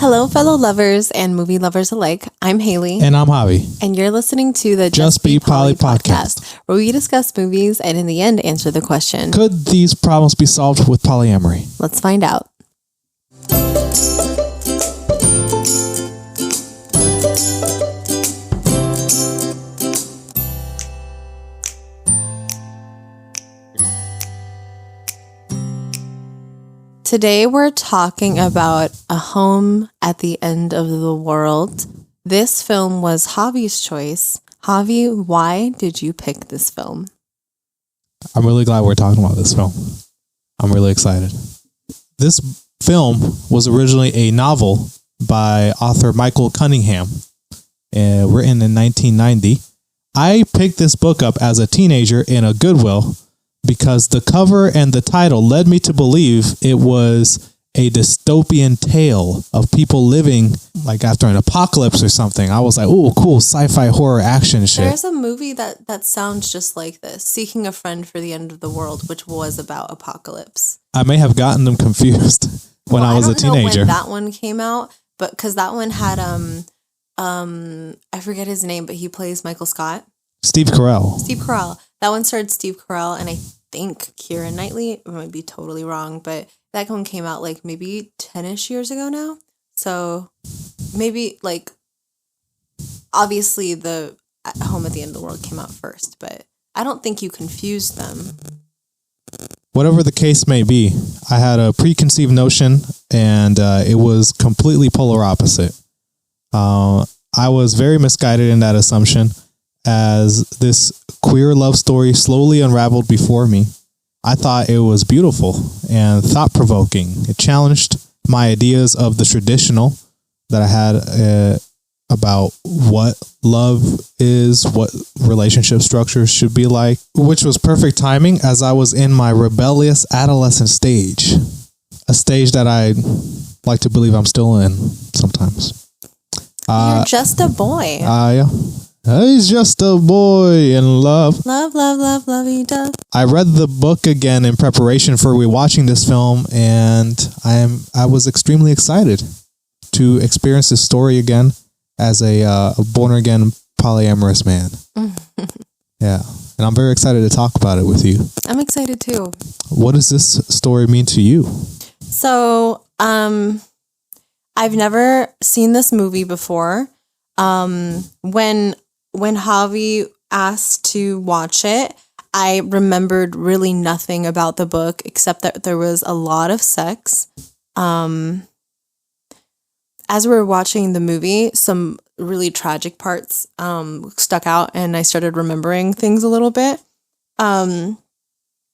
Hello, fellow lovers and movie lovers alike. I'm Hailey. And I'm Javi. And you're listening to the Just Be Poly podcast, where we discuss movies and in the end answer the question, could these problems be solved with polyamory? Let's find out. Today we're talking about A Home at the End of the World. This film was Javi's choice. Javi, why did you pick this film? I'm really glad we're talking about this film. I'm really excited. This film was originally a novel by author Michael Cunningham, written in 1990. I picked this book up as a teenager in a Goodwill because the cover and the title led me to believe it was a dystopian tale of people living like after an apocalypse or something. I was like, oh, cool, sci-fi horror action shit. There's a movie that sounds just like this, Seeking a Friend for the End of the World, which was about apocalypse. I may have gotten them confused when I was a teenager. I don't know when that one came out, but because that one had, I forget his name, but he plays Michael Scott. Steve Carell. That one starred Steve Carell and I think Keira Knightley. I might be totally wrong, but that one came out like maybe 10-ish years ago now. So maybe like obviously the Home at the End of the World came out first, but I don't think you confused them. Whatever the case may be, I had a preconceived notion and it was completely polar opposite. I was very misguided in that assumption as this queer love story slowly unraveled before me. I thought it was beautiful and thought-provoking. It challenged my ideas of the traditional that I had about what love is, what relationship structures should be like, which was perfect timing as I was in my rebellious adolescent stage, a stage that I like to believe I'm still in sometimes. You're just a boy. Yeah. He's just a boy in love. Love, love, love, lovey-dove. I read the book again in preparation for rewatching this film, and I was extremely excited to experience this story again as a born-again polyamorous man. Yeah, and I'm very excited to talk about it with you. I'm excited too. What does this story mean to you? So, I've never seen this movie before. When Javi asked to watch it, I remembered really nothing about the book except that there was a lot of sex. As we were watching the movie, some really tragic parts stuck out and I started remembering things a little bit. When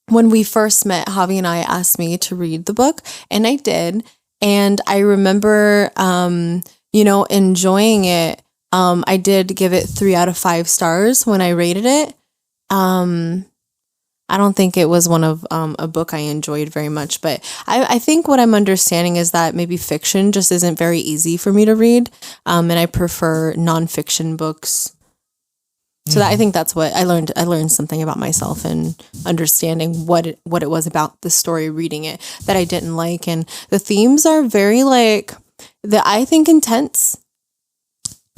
we first met, Javi and I asked me to read the book and I did. And I remember, enjoying it. I did give it 3 out of 5 stars when I rated it. I don't think it was one of a book I enjoyed very much, but I think what I'm understanding is that maybe fiction just isn't very easy for me to read, and I prefer nonfiction books. So I think that's what I learned. I learned something about myself and understanding what it was about the story, reading it, that I didn't like, and the themes are very I think intense.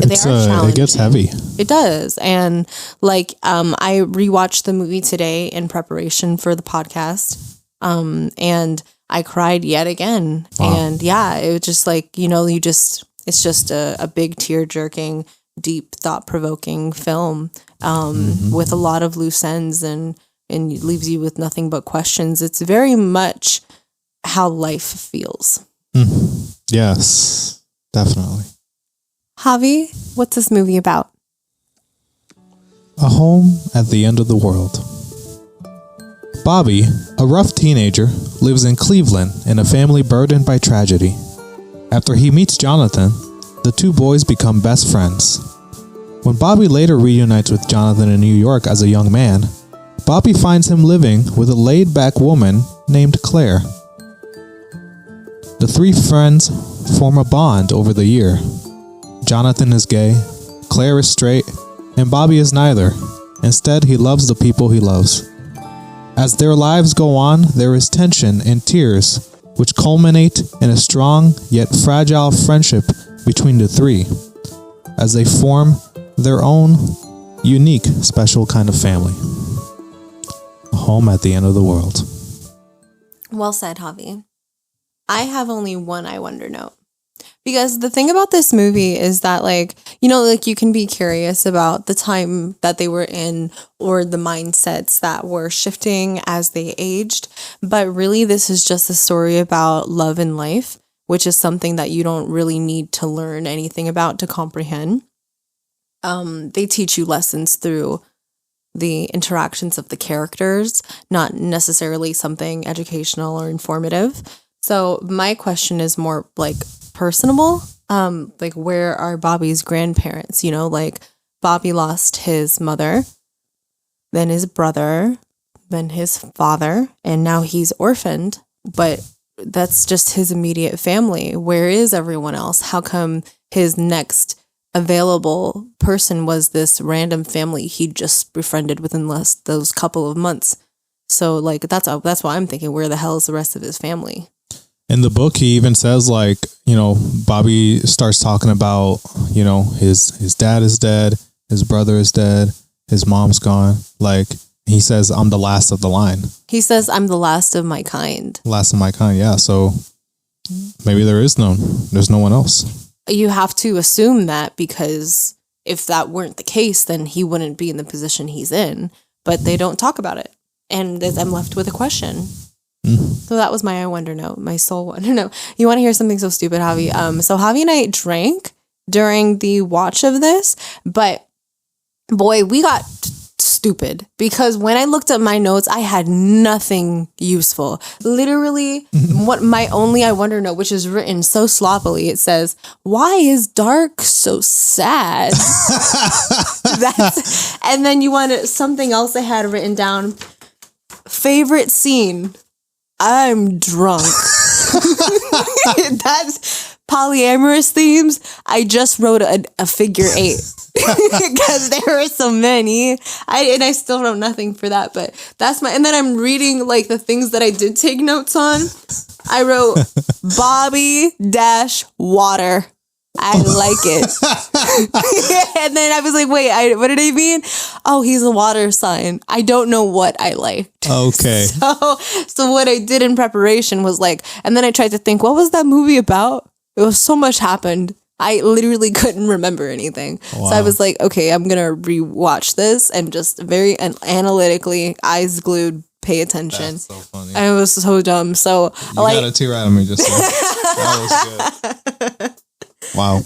It gets heavy. It does. And I rewatched the movie today in preparation for the podcast. And I cried yet again. Wow. And yeah, it was just it's just a big tear jerking, deep thought provoking film, with a lot of loose ends and leaves you with nothing but questions. It's very much how life feels. Yes, definitely. Javi, what's this movie about? A Home at the End of the World. Bobby, a rough teenager, lives in Cleveland in a family burdened by tragedy. After he meets Jonathan, the two boys become best friends. When Bobby later reunites with Jonathan in New York as a young man, Bobby finds him living with a laid-back woman named Claire. The three friends form a bond over the year. Jonathan is gay, Claire is straight, and Bobby is neither. Instead, he loves the people he loves. As their lives go on, there is tension and tears which culminate in a strong yet fragile friendship between the three, as they form their own unique, special kind of family. A home at the end of the world. Well said, Javi. I have only one I wonder note. Because the thing about this movie is that, like, you know, like you can be curious about the time that they were in or the mindsets that were shifting as they aged. But really, this is just a story about love and life, which is something that you don't really need to learn anything about to comprehend. They teach you lessons through the interactions of the characters, not necessarily something educational or informative. So my question is more like personable. Like, where are Bobby's grandparents? You know, like Bobby lost his mother, then his brother, then his father, and now he's orphaned. But that's just his immediate family. Where is everyone else? How come his next available person was this random family he just befriended within those couple of months? So like that's why I'm thinking, where the hell is the rest of his family? In the book, he even says, like, you know, Bobby starts talking about, you know, his dad is dead, his brother is dead, his mom's gone. Like, he says, I'm the last of the line. He says, I'm the last of my kind. Last of my kind, yeah. So maybe there's no one else. You have to assume that, because if that weren't the case, then he wouldn't be in the position he's in. But they don't talk about it. And I'm left with a question. So that was my I wonder note, my soul wonder note. You want to hear something so stupid, Javi? So Javi and I drank during the watch of this, but boy, we got stupid, because when I looked at my notes, I had nothing useful. Literally, what my only I wonder note, which is written so sloppily, it says, "Why is Dark so sad?" And then you wanted something else I had written down. Favorite scene. I'm drunk. That's polyamorous themes. I just wrote a figure 8 because there were so many. I still wrote nothing for that, but that's and then I'm reading like the things that I did take notes on. I wrote Bobby -water. I like it. And then I was like, wait, what did I mean? Oh, he's a water sign. I don't know what I liked. Okay. So what I did in preparation was like, and then I tried to think, what was that movie about? It was so much happened. I literally couldn't remember anything. Wow. So I was like, okay, I'm going to rewatch this and just very analytically, eyes glued, pay attention. That's so funny. And it was so dumb. So you got a tear out of me just now. That was good. Wow.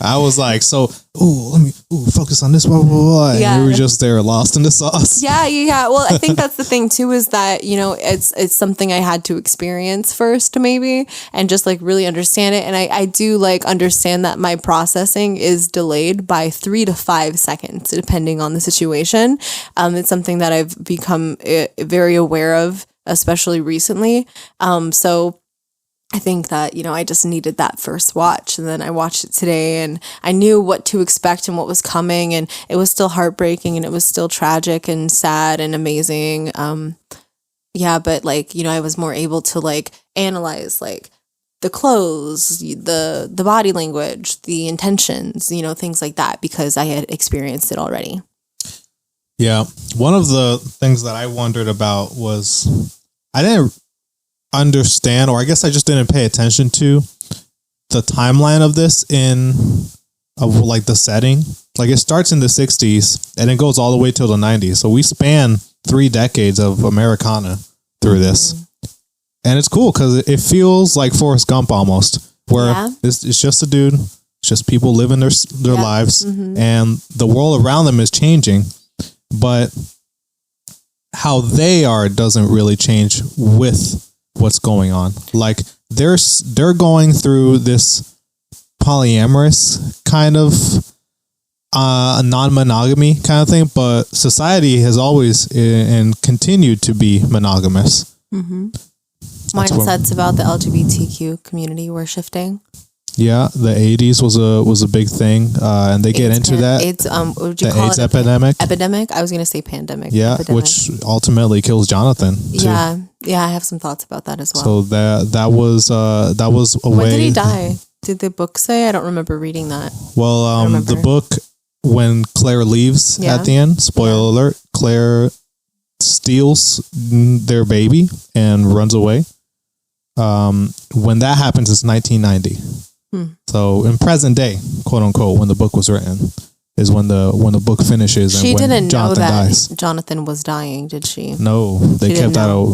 I was like, let me focus on this, blah, blah, blah. And we were just there lost in the sauce. Yeah. Well, I think that's the thing too, is that, you know, it's something I had to experience first maybe, and just like really understand it. And I do like understand that my processing is delayed by 3 to 5 seconds, depending on the situation. It's something that I've become very aware of, especially recently. So I think that, you know, I just needed that first watch, and then I watched it today and I knew what to expect and what was coming, and it was still heartbreaking and it was still tragic and sad and amazing. But like, you know, I was more able to like analyze like the clothes, the body language, the intentions, you know, things like that, because I had experienced it already. Yeah. One of the things that I wondered about was I didn't understand, or I guess I just didn't pay attention to the timeline of this of like the setting. Like it starts in the 60s and it goes all the way till the 90s. So we span 3 decades of Americana through this. And it's cool because it feels like Forrest Gump almost, where it's just a dude, it's just people living their lives, and the world around them is changing, but how they are doesn't really change with what's going on. Like they're going through this polyamorous kind of non-monogamy kind of thing, but society has always and continued to be monogamous. Mindsets about the LGBTQ community were shifting. Yeah, the 80s was a big thing, and they get into that. It's would you the call AIDS it epidemic? Epidemic? I was gonna say pandemic. Yeah, epidemic. which ultimately kills Jonathan. Too. Yeah, I have some thoughts about that as well. So that was a way. When did he die? Did the book say? I don't remember reading that. Well, the book, when Claire leaves at the end, spoiler alert, Claire steals their baby and runs away. When that happens, it's 1990. So in present day, quote unquote, when the book was written, is when the book finishes. She and when didn't Jonathan know that dies. Jonathan was dying, did she? No, they kept that out.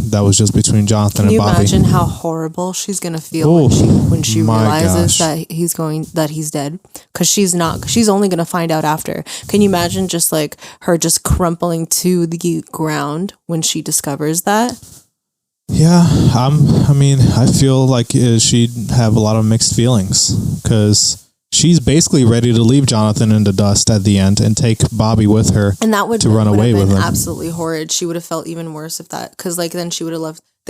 That was just between Jonathan and Bobby. Can you imagine how horrible she's gonna feel when she realizes that he's dead? Because she's only gonna find out after. Can you imagine just like her just crumpling to the ground when she discovers that? Yeah, I feel like she'd have a lot of mixed feelings because she's basically ready to leave Jonathan in the dust at the end and take Bobby with her, and that would to run away with him. Absolutely horrid. She would have felt even worse if that, because like then they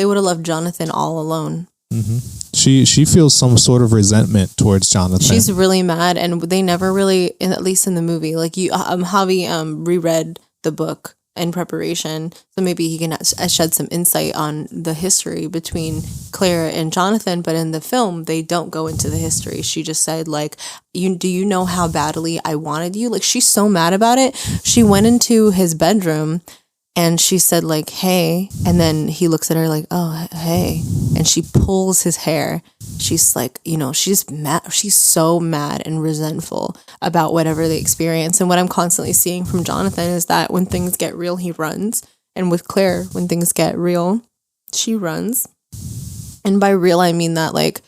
would have left Jonathan all alone. Mm-hmm. She feels some sort of resentment towards Jonathan. She's really mad, and they never really, at least in the movie, like Javi reread the book in preparation, so maybe he can shed some insight on the history between Claire and Jonathan. But in the film, they don't go into the history. She just said, like, do you know how badly I wanted you? Like, she's so mad about it. She went into his bedroom and she said, like, hey, and then he looks at her like, oh, hey, and she pulls his hair. She's like, she's mad. She's so mad and resentful about whatever they experience. And what I'm constantly seeing from Jonathan is that when things get real, he runs. And with Claire, when things get real, she runs. And by real, I mean that like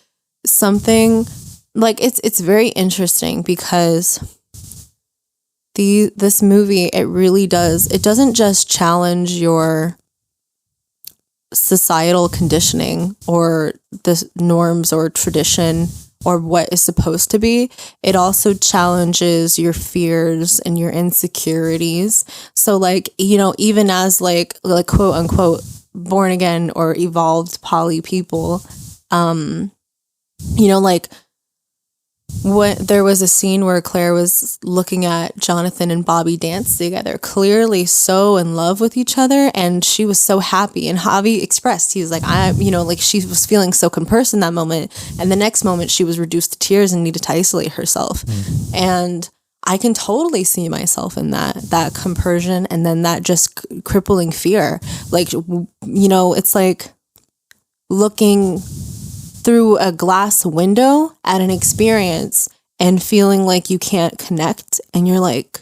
something like it's very interesting because this movie, it doesn't just challenge your societal conditioning or the norms or tradition or what is supposed to be. It also challenges your fears and your insecurities. So like, even as like quote unquote born again or evolved poly people, like there was a scene where Claire was looking at Jonathan and Bobby dance together, clearly so in love with each other, and she was so happy. And Javi expressed, he was like, she was feeling so comperse in that moment, and the next moment she was reduced to tears and needed to isolate herself. And I can totally see myself in that compersion, and then that just crippling fear. Like, it's like looking through a glass window at an experience and feeling like you can't connect, and you're like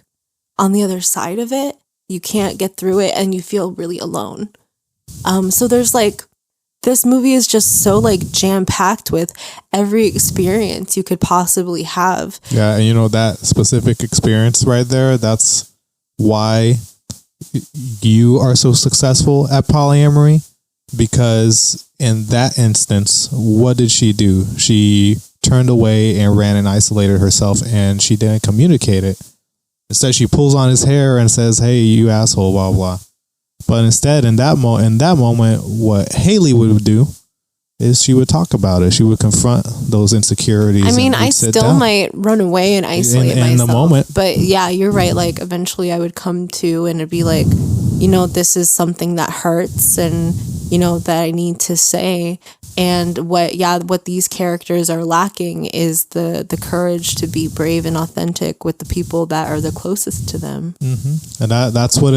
on the other side of it, you can't get through it, and you feel really alone. So there's like, this movie is just so like jam-packed with every experience you could possibly have. Yeah, and that specific experience right there, that's why you are so successful at polyamory. Because in that instance, what did she do? She turned away and ran and isolated herself, and she didn't communicate it. Instead, she pulls on his hair and says, hey, you asshole, blah, blah. But instead, in that moment, what Hailey would do is she would talk about it. She would confront those insecurities. I mean, I still might run away and isolate myself. In the moment. But yeah, you're right. Like, eventually I would come to, and it'd be like, this is something that hurts, and, that I need to say. And what these characters are lacking is the courage to be brave and authentic with the people that are the closest to them. Mm-hmm. And that's what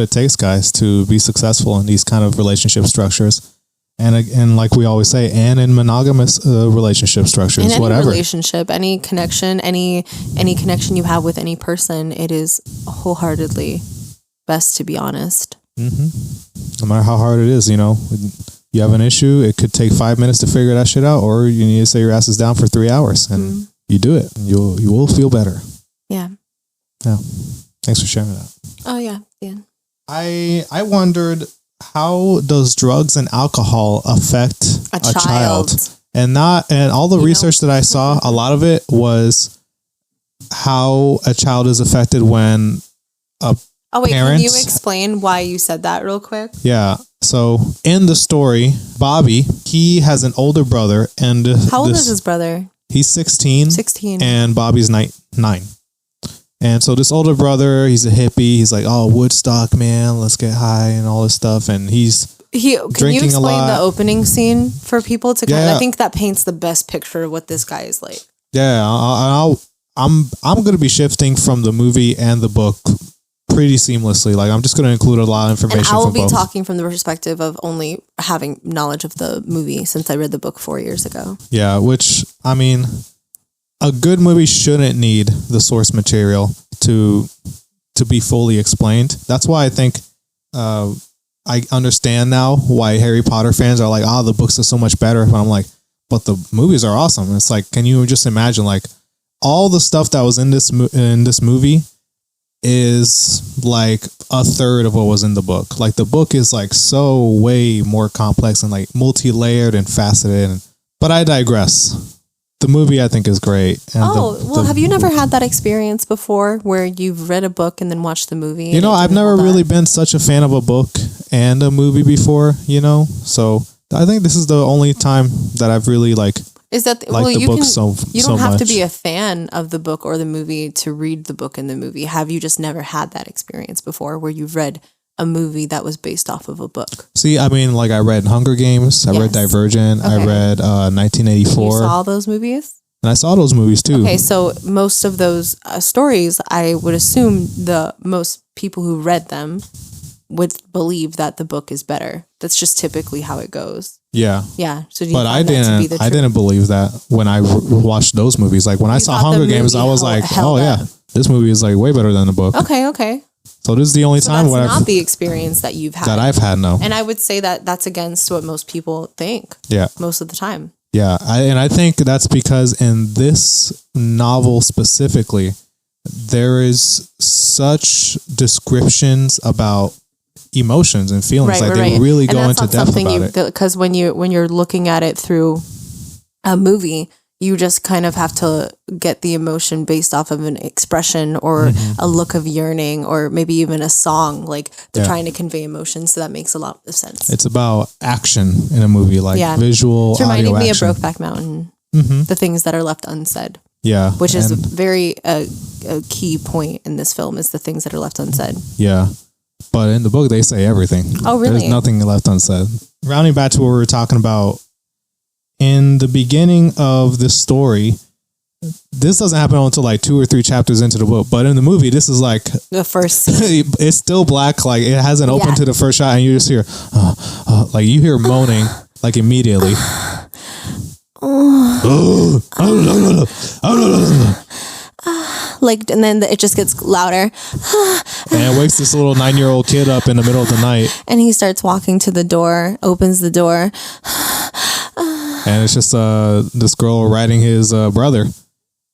it takes, guys, to be successful in these kind of relationship structures. And like we always say, and in monogamous relationship structures, in whatever. Any relationship, any connection, any connection you have with any person, it is wholeheartedly best to be honest. Mm-hmm. No matter how hard it is, you have an issue, it could take 5 minutes to figure that shit out, or you need to say your ass is down for 3 hours, and you do it. And you will feel better. Yeah. Yeah. Thanks for sharing that. Oh yeah. Yeah. I wondered, how does drugs and alcohol affect a child? And all the research that I saw, a lot of it was how a child is affected when can you explain why you said that real quick? Yeah. So in the story, Bobby, he has an older brother, and how old is his brother? He's 16. 16. And Bobby's 9. And so this older brother, he's a hippie. He's like, oh, Woodstock, man, let's get high and all this stuff. And can you explain the opening scene for people to kind of, I think that paints the best picture of what this guy is like. Yeah, I'm going to be shifting from the movie and the book pretty seamlessly. Like, I'm just going to include a lot of information. And I will be talking from the perspective of only having knowledge of the movie since I read the book 4 years ago. Yeah, which, I mean, a good movie shouldn't need the source material to be fully explained. That's why I think I understand now why Harry Potter fans are like, the books are so much better. But I'm like, but the movies are awesome. And it's like, can you just imagine, like, all the stuff that was in this movie is like a third of what was in the book. Like, the book is like so way more complex and like multi-layered and faceted. But I digress. The movie, I think, is great. And have you never had that experience before where you've read a book and then watched the movie? You know, I've never really been such a fan of a book and a movie before, you know? So I think this is the only time that I've really liked the book so much. You don't have to be a fan of the book or the movie to read the book and the movie. Have you just never had that experience before where you've read a movie that was based off of a book? See, I mean, like, I read Hunger Games, I read Divergent, I read 1984. You saw those movies? And I saw those movies too. Okay, so most of those stories, I would assume most people who read them would believe that the book is better. That's just typically how it goes. Yeah. Yeah. So I didn't believe that when I watched those movies. Like, when I saw Hunger Games, I was like, this movie is like way better than the book. Okay. So this is the only time that's not the experience that you've had. That I've had, no. And I would say that that's against what most people think. Yeah. Most of the time. Yeah. I think that's because in this novel specifically, there is such descriptions about emotions and feelings. They really go into depth about it. Because when you're looking at it through a movie, you just kind of have to get the emotion based off of an expression or a look of yearning or maybe even a song. Like, they're trying to convey emotion. So that makes a lot of sense. It's about action in a movie, like visual, it's reminding me action. of Brokeback Mountain. The things that are left unsaid. Yeah. Which is a key point in this film, is the things that are left unsaid. Yeah. But in the book, they say everything. Oh, really? There's nothing left unsaid. Rounding back to what we were talking about, in the beginning of this story, this doesn't happen until like 2 or 3 chapters into the book. But in the movie, this is like the first scene. It's still black. Like, it hasn't opened to the first shot. And you just hear, like, you hear moaning, like, immediately. Like, and then it just gets louder. And it wakes this little 9-year-old kid up in the middle of the night. And he starts walking to the door, opens the door. And it's just this girl riding his brother.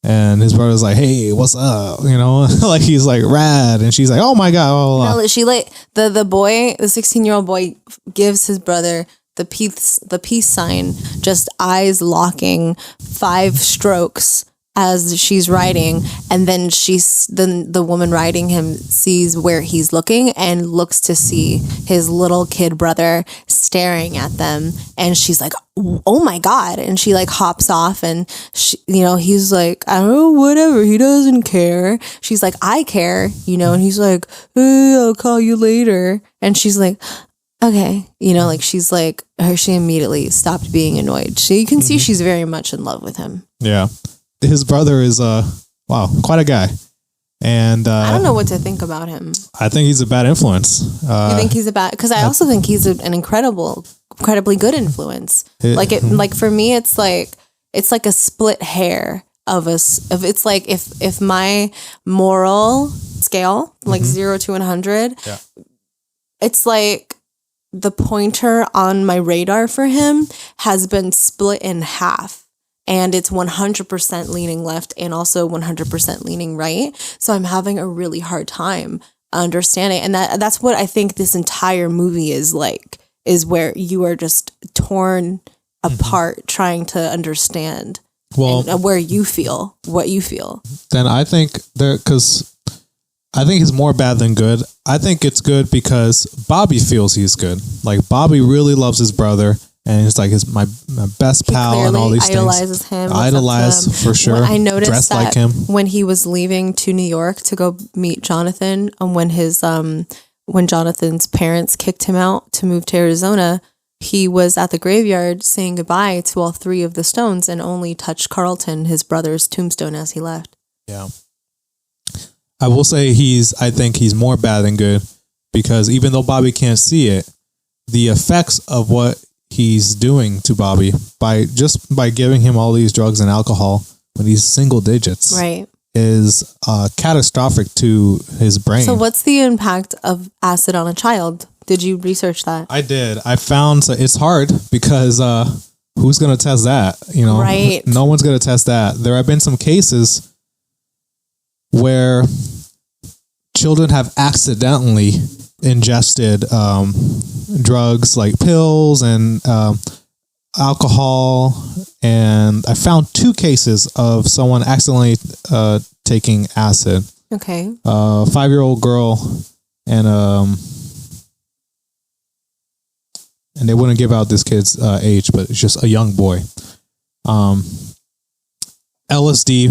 And his brother's like, hey, what's up? You know, like, he's like, rad. And she's like, oh my God. No, she the boy, the 16-year-old boy gives his brother the peace sign, just eyes locking, 5 strokes as she's riding, and then the woman riding him sees where he's looking and looks to see his little kid brother staring at them, and she's like, oh my God, and she like hops off, and she, he's like, I don't know, whatever, he doesn't care. She's like, I care, and he's like, hey, I'll call you later, and she's like, okay, like, she's like, she immediately stopped being annoyed. You can see she's very much in love with him. Yeah. His brother is quite a guy, and I don't know what to think about him. I think he's a bad influence. You think he's a bad? Because I also think he's an incredibly good influence. For me, it's like a split hair of it's like if my moral scale, like 0 to 100, it's like the pointer on my radar for him has been split in half. And it's 100% leaning left and also 100% leaning right. So I'm having a really hard time understanding. And that's what I think this entire movie is like, is where you are just torn apart trying to understand where you feel, what you feel. Then I think because I think it's more bad than good. I think it's good because Bobby feels he's good. Like, Bobby really loves his brother. and he's like my best pal and all these idolizes things. Idolize for sure. I noticed dressed that like him when he was leaving to New York to go meet Jonathan, and when Jonathan's parents kicked him out to move to Arizona, he was at the graveyard saying goodbye to all three of the stones and only touched Carlton, his brother's tombstone, as he left. Yeah. I will say I think he's more bad than good, because even though Bobby can't see it, the effects of what he's doing to Bobby by giving him all these drugs and alcohol when he's single digits, right, is catastrophic to his brain. So what's the impact of acid on a child? Did you research that? I did. I found it's hard because who's going to test that? You know, right? No one's going to test that. There have been some cases where children have accidentally ingested drugs like pills and alcohol, and I found 2 cases of someone accidentally taking acid. Okay. 5-year-old girl and they wouldn't give out this kid's age, but it's just a young boy. LSD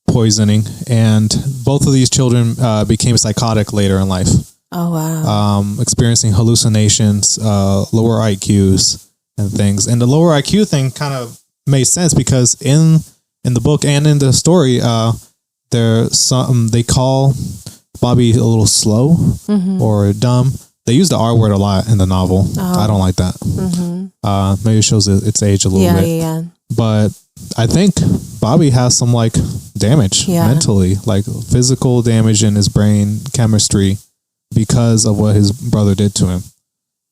poisoning, and both of these children became psychotic later in life. Oh, wow. Experiencing hallucinations, lower IQs and things. And the lower IQ thing kind of made sense because in the book and in the story, they call Bobby a little slow or dumb. They use the R word a lot in the novel. I don't like that. Maybe it shows its age a little bit. Yeah. But I think Bobby has some like damage mentally, like physical damage in his brain chemistry because of what his brother did to him.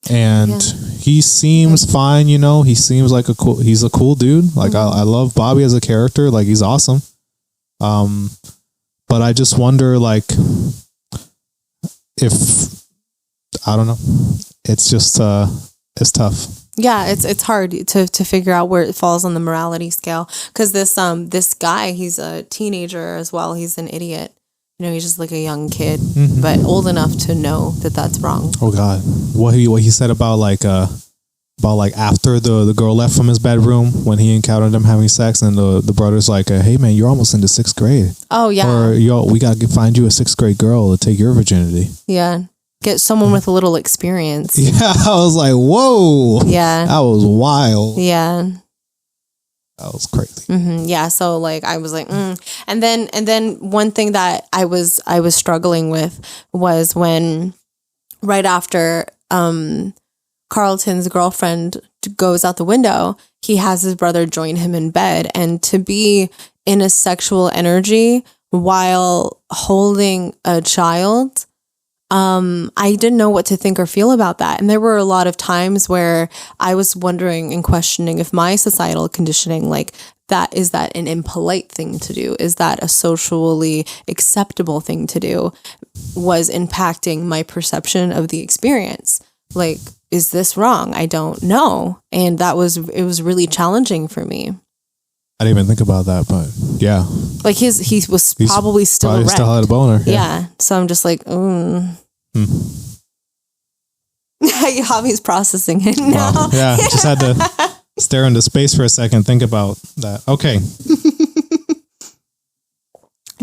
And he seems fine, you know. He seems like he's a cool dude. Like I love Bobby as a character. Like he's awesome. But I just wonder, like, if I don't know. It's just it's tough. Yeah, it's hard to figure out where it falls on the morality scale, because this guy, he's a teenager as well. He's an idiot. You know, he's just like a young kid, but old enough to know that that's wrong. Oh God, what he said about after the girl left from his bedroom when he encountered them having sex, and the brother's like, hey man, you're almost into 6th grade. Oh yeah. Or we gotta find you a 6th grade girl to take your virginity. Yeah. Get someone with a little experience. Yeah, I was like, whoa. Yeah. That was wild. Yeah. That was crazy. Yeah. So like, I was like, and then one thing that I was struggling with was when right after Carlton's girlfriend goes out the window, he has his brother join him in bed, and to be in a sexual energy while holding a child, I didn't know what to think or feel about that. And there were a lot of times where I was wondering and questioning if my societal conditioning, like is that an impolite thing to do? Is that a socially acceptable thing to do? Was impacting my perception of the experience. Like, is this wrong? I don't know. And it was really challenging for me. I didn't even think about that, but yeah. Like he was probably still erect. Still had a boner. Yeah. So I'm just like, Javi's processing it now. Wow. Yeah. Just had to stare into space for a second, think about that. Okay.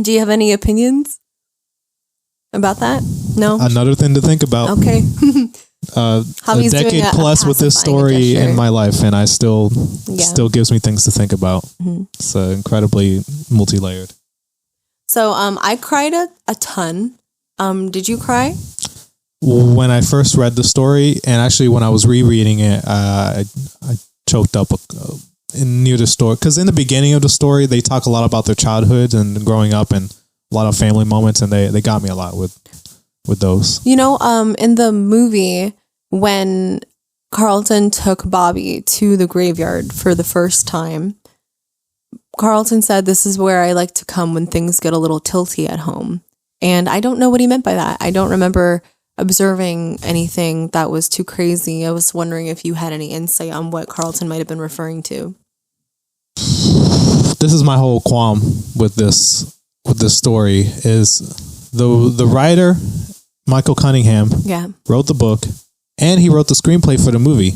Do you have any opinions about that? No? Another thing to think about. Okay. A decade plus with this story in my life, and I still gives me things to think about. It's incredibly multi-layered. So I cried a ton. Did you cry? When I first read the story, and actually when I was rereading it, I choked up near the story, because in the beginning of the story they talk a lot about their childhood and growing up and a lot of family moments, and they got me a lot with those. You know, in the movie, when Carlton took Bobby to the graveyard for the first time, Carlton said, "This is where I like to come when things get a little tilty at home." And I don't know what he meant by that. I don't remember observing anything that was too crazy. I was wondering if you had any insight on what Carlton might have been referring to. This is my whole qualm with this story is the writer, Michael Cunningham, wrote the book. and he wrote the screenplay for the movie.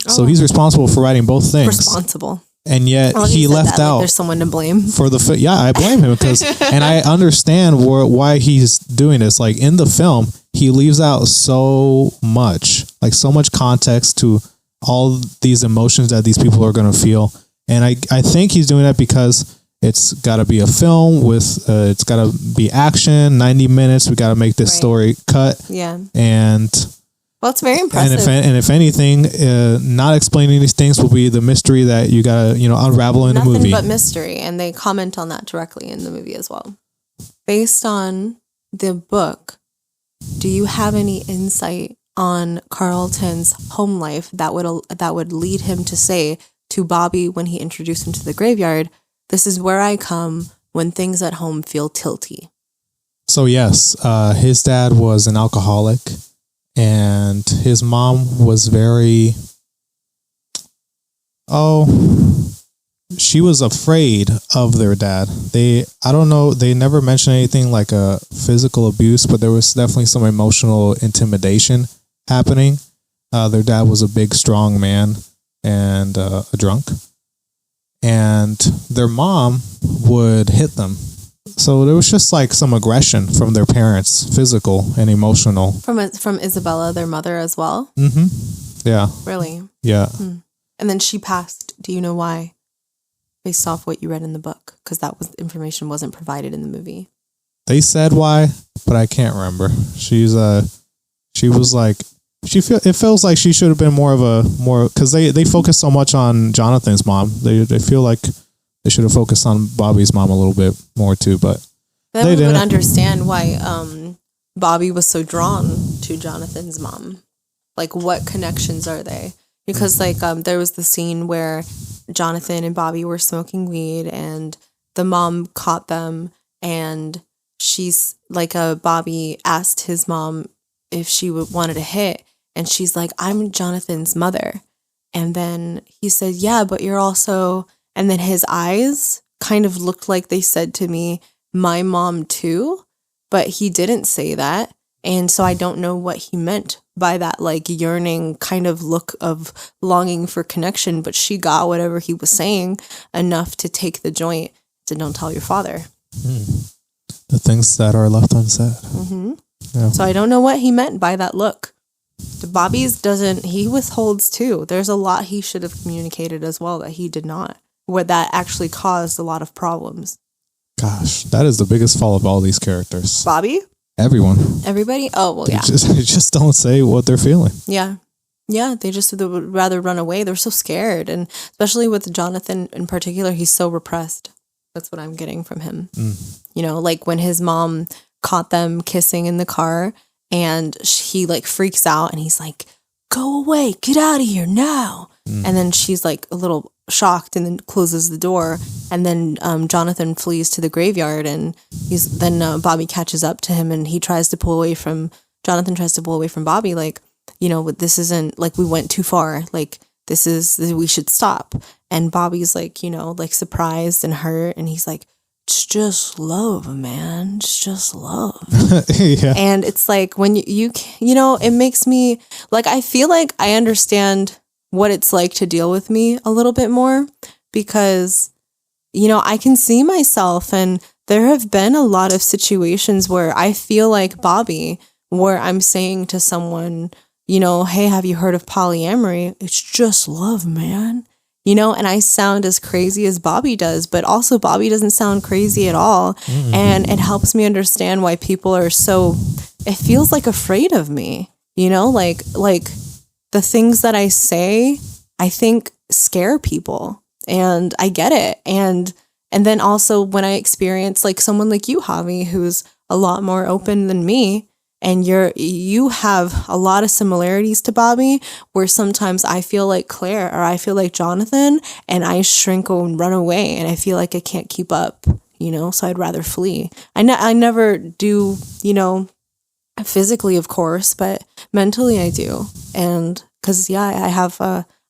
So he's responsible for writing both things. Responsible. And yet he left out. Like there's someone to blame for the film. Yeah, I blame him and I understand why he's doing this. Like in the film, he leaves out so much context to all these emotions that these people are going to feel. And I think he's doing that because it's got to be a film with it's got to be action, 90 minutes. We got to make this story cut. Yeah. And well, it's very impressive. And if anything, not explaining these things will be the mystery that you gotta, unravel in the movie. Nothing but mystery, and they comment on that directly in the movie as well. Based on the book, do you have any insight on Carlton's home life that would lead him to say to Bobby when he introduced him to the graveyard, "This is where I come when things at home feel tilty"? So yes, his dad was an alcoholic. And his mom was she was afraid of their dad. They never mentioned anything like a physical abuse, but there was definitely some emotional intimidation happening. Their dad was a big, strong man and a drunk. And their mom would hit them. So there was just like some aggression from their parents, physical and emotional. From Isabella, their mother as well? Mm-hmm. Yeah. Really? Yeah. And then she passed. Do you know why? Based off what you read in the book? Because information wasn't provided in the movie. They said why, but I can't remember. It feels like she should have been because they focus so much on Jonathan's mom. They feel like they should have focused on Bobby's mom a little bit more too, but then we would understand why Bobby was so drawn to Jonathan's mom. Like, what connections are they? Because there was the scene where Jonathan and Bobby were smoking weed, and the mom caught them, and she's like, Bobby asked his mom if she wanted to hit, and she's like, "I'm Jonathan's mother," and then he said, "Yeah, but you're also." And then his eyes kind of looked like they said to me, "My mom too," but he didn't say that. And so I don't know what he meant by that, like, yearning kind of look of longing for connection. But she got whatever he was saying enough to take the joint to "Don't tell your father." The things that are left unsaid. Mm-hmm. Yeah. So I don't know what he meant by that look. Bobby's he withholds too. There's a lot he should have communicated as well that he did not. Where that actually caused a lot of problems. Gosh, that is the biggest fault of all these characters. Bobby? Everybody? Oh, well, yeah. They just don't say what they're feeling. Yeah. Yeah, they would rather run away. They're so scared. And especially with Jonathan in particular, he's so repressed. That's what I'm getting from him. Like when his mom caught them kissing in the car and he like freaks out and he's like, "Go away, get out of here now." And then she's like a little shocked and then closes the door, and then Jonathan flees to the graveyard, and Bobby catches up to him, and Jonathan tries to pull away from Bobby, like, this isn't, like, we went too far, like, we should stop. And Bobby's like, like surprised and hurt, and he's like, "It's just love, man. It's just love." Yeah. And it's like when it makes me like, I feel like I understand what it's like to deal with me a little bit more, because, I can see myself, and there have been a lot of situations where I feel like Bobby, where I'm saying to someone, "Hey, have you heard of polyamory? It's just love, man." And I sound as crazy as Bobby does, but also Bobby doesn't sound crazy at all. Mm-hmm. And it helps me understand why people are it feels like afraid of me, like the things that I say, I think scare people, and I get it. And then also when I experience like someone like you, Javi, who's a lot more open than me, and you have a lot of similarities to Bobby, where sometimes I feel like Claire or I feel like Jonathan, and I shrink and run away, and I feel like I can't keep up, so I'd rather flee. I never do, physically, of course, but mentally I do. And because, I have,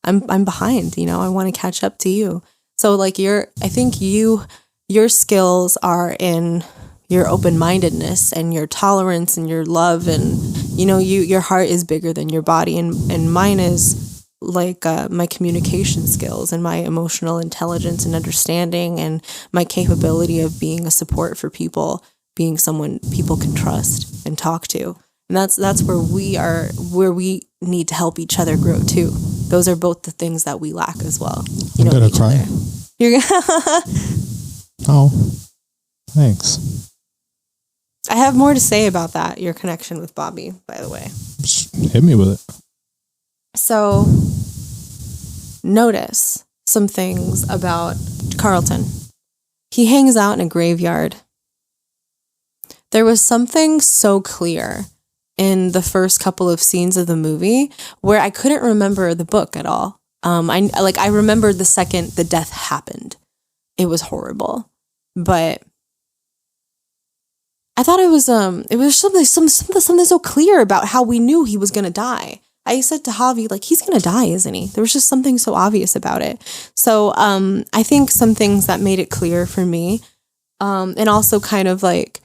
I'm behind, I want to catch up to you. So like I think your skills are in your open-mindedness and your tolerance and your love and, your heart is bigger than your body, and mine is like my communication skills and my emotional intelligence and understanding and my capability of being a support for people, being someone people can trust and talk to. And that's where we need to help each other grow too. Those are both the things that we lack as well. I'm gonna cry. You're Oh, thanks. I have more to say about that, your connection with Bobby, by the way. Just hit me with it. So, notice some things about Carlton. He hangs out in a graveyard. There was something so clear in the first couple of scenes of the movie where I couldn't remember the book at all. I remembered the second the death happened. It was horrible, but I thought it was something so clear about how we knew he was gonna die. I said to Javi, like, he's gonna die, isn't he? There was just something so obvious about it. So I think some things that made it clear for me, and also kind of like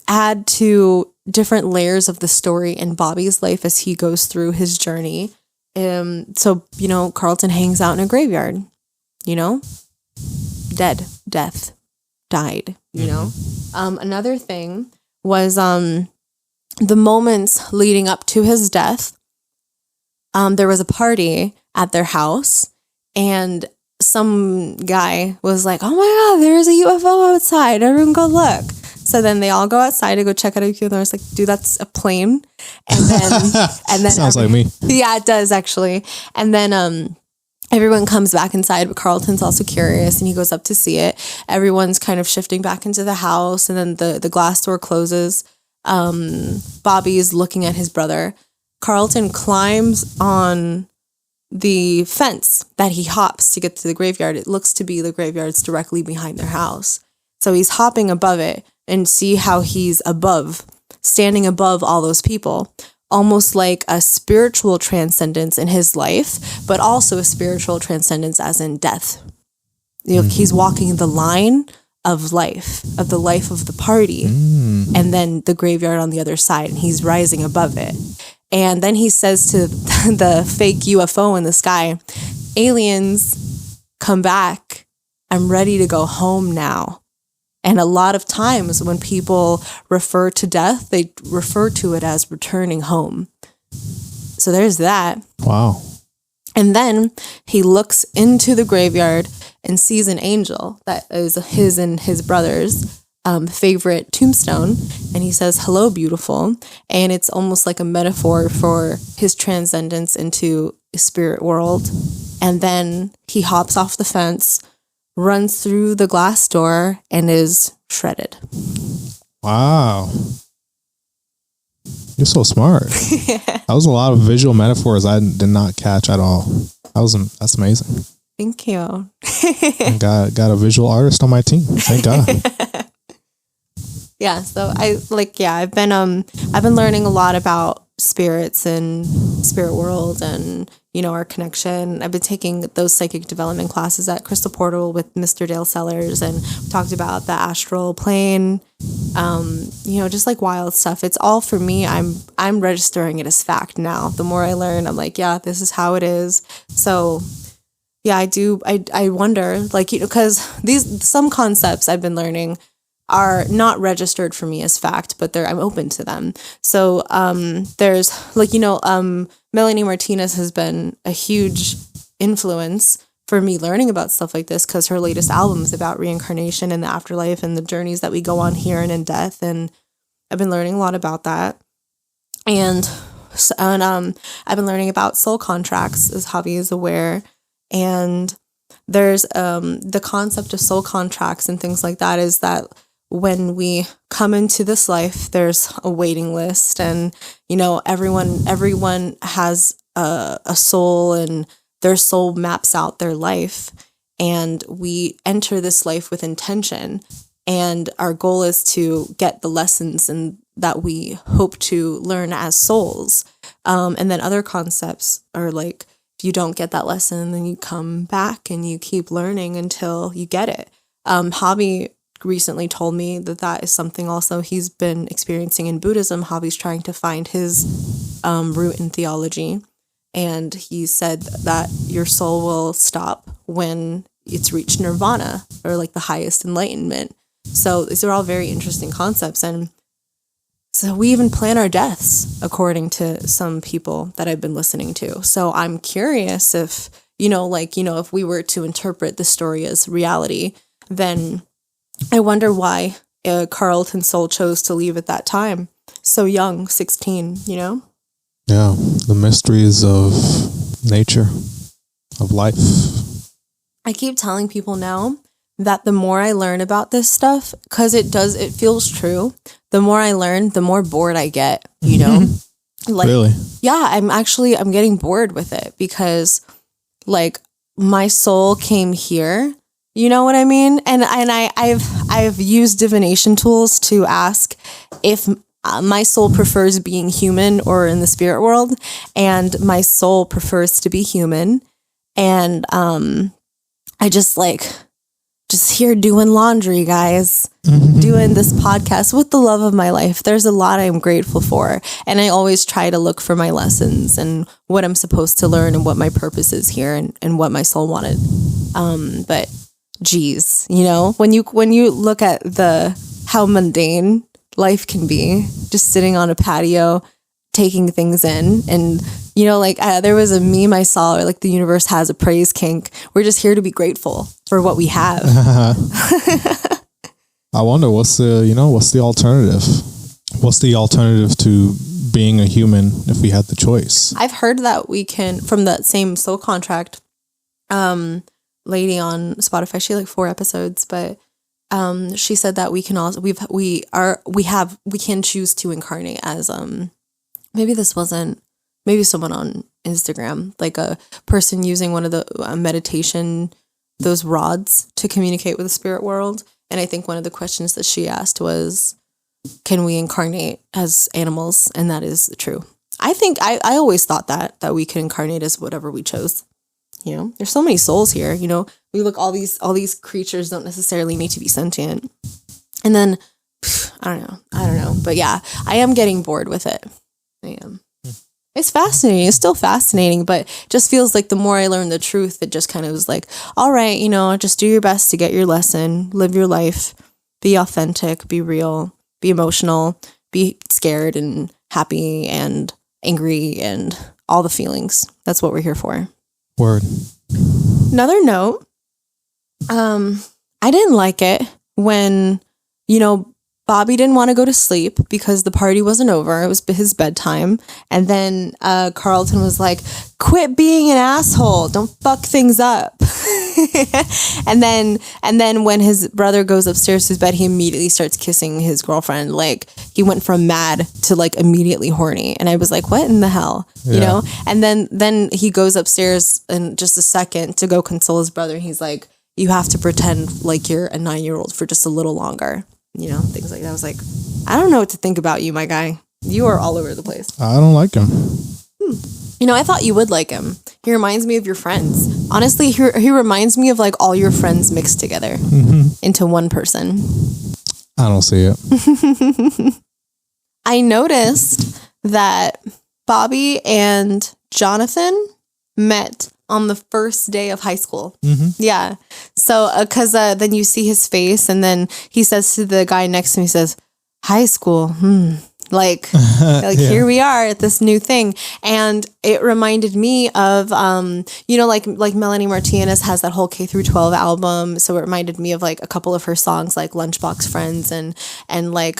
add to different layers of the story in Bobby's life as he goes through his journey. So, Carlton hangs out in a graveyard, death, died, Another thing was the moments leading up to his death. There was a party at their house, and some guy was like, "Oh my God, there's a UFO outside. Everyone go look." So then they all go outside to go check out a UFO. And I was like, "Dude, that's a plane." And then sounds like me. Yeah, it does actually. And then everyone comes back inside, but Carlton's also curious and he goes up to see it. Everyone's kind of shifting back into the house, and then the glass door closes. Bobby's looking at his brother. Carlton climbs on the fence that he hops to get to the graveyard. It looks to be the graveyard's directly behind their house. So he's hopping above it, and see how he's standing above all those people, almost like a spiritual transcendence in his life, but also a spiritual transcendence as in death. He's walking the line of life, of the life of the party, and then the graveyard on the other side, and he's rising above it. And then he says to the fake UFO in the sky, "Aliens, come back. I'm ready to go home now." And a lot of times when people refer to death, they refer to it as returning home. So there's that. Wow. And then he looks into the graveyard and sees an angel that is his and his brother's favorite tombstone. And he says, "Hello, beautiful." And it's almost like a metaphor for his transcendence into a spirit world. And then he hops off the fence, runs through the glass door, and is shredded. Wow. You're so smart. That was a lot of visual metaphors I did not catch at all. That's amazing. Thank you. got a visual artist on my team. Thank God. Yeah, so I've been learning a lot about spirits and spirit world and our connection. I've been taking those psychic development classes at Crystal Portal with Mr. Dale Sellers, and we talked about the astral plane, just like wild stuff. It's all for me. I'm registering it as fact now. The more I learn, I'm like, yeah, this is how it is. So yeah, I wonder, because some concepts I've been learning are not registered for me as fact, but I'm open to them. So there's Melanie Martinez has been a huge influence for me learning about stuff like this, because her latest album is about reincarnation and the afterlife and the journeys that we go on here and in death. And I've been learning a lot about that. And I've been learning about soul contracts, as Javi is aware. And there's the concept of soul contracts and things like that is that when we come into this life, there's a waiting list, and everyone has a soul, and their soul maps out their life, and we enter this life with intention, and our goal is to get the lessons and that we hope to learn as souls. And then other concepts are like, if you don't get that lesson, then you come back and you keep learning until you get it. Javi recently told me that is something also he's been experiencing in Buddhism. Javi's trying to find his root in theology. And he said that your soul will stop when it's reached nirvana, or like the highest enlightenment. So these are all very interesting concepts. And so we even plan our deaths according to some people that I've been listening to. So I'm curious if, if we were to interpret the story as reality, then I wonder why Carlton's soul chose to leave at that time. So young, 16, Yeah, the mysteries of nature, of life. I keep telling people now that the more I learn about this stuff, because it feels true, the more I learn, the more bored I get, Like, really? Yeah, I'm getting bored with it because like my soul came here, you know what I mean? And I've used divination tools to ask if my soul prefers being human or in the spirit world, and my soul prefers to be human. And I just here doing laundry, guys, doing this podcast with the love of my life. There's a lot I'm grateful for. And I always try to look for my lessons and what I'm supposed to learn and what my purpose is here and what my soul wanted. But geez, when you look at how mundane life can be, just sitting on a patio, taking things in, and there was a meme I saw, like the universe has a praise kink. We're just here to be grateful for what we have. I wonder what's the alternative? What's the alternative to being a human if we had the choice? I've heard that we can, from that same Soul Contract lady on Spotify, she had like 4 episodes, but she said that we can also we can choose to incarnate as maybe someone on Instagram, like a person using one of the meditation, those rods to communicate with the spirit world. And I think one of the questions that she asked was, can we incarnate as animals? And that is true. I think I always thought that we could incarnate as whatever we chose. There's so many souls here. We look, all these creatures don't necessarily need to be sentient. And then I don't know. But yeah, I am getting bored with it. I am. It's fascinating. It's still fascinating, but just feels like the more I learn the truth, it just kind of was like, all right, just do your best to get your lesson, live your life, be authentic, be real, be emotional, be scared and happy and angry and all the feelings. That's what we're here for. Word. Another note, I didn't like it when, Bobby didn't want to go to sleep because the party wasn't over. It was his bedtime. And then Carlton was like, quit being an asshole. Don't fuck things up. and then when his brother goes upstairs to his bed, he immediately starts kissing his girlfriend. Like, he went from mad to like immediately horny. And I was like, what in the hell? Yeah. And then he goes upstairs in just a second to go console his brother. He's like, you have to pretend like you're a 9-year-old for just a little longer. Things like that. I was like, I don't know what to think about you, my guy. You are all over the place. I don't like him. I thought you would like him. He reminds me of your friends. Honestly, he reminds me of like all your friends mixed together into one person. I don't see it. I noticed that Bobby and Jonathan met on the first day of high school. Yeah. So, because then you see his face, and then he says to the guy next to him, he says, high school. Like yeah. Here we are at this new thing. And it reminded me of, like Melanie Martinez has that whole K through 12 album. So it reminded me of like a couple of her songs, like Lunchbox Friends and like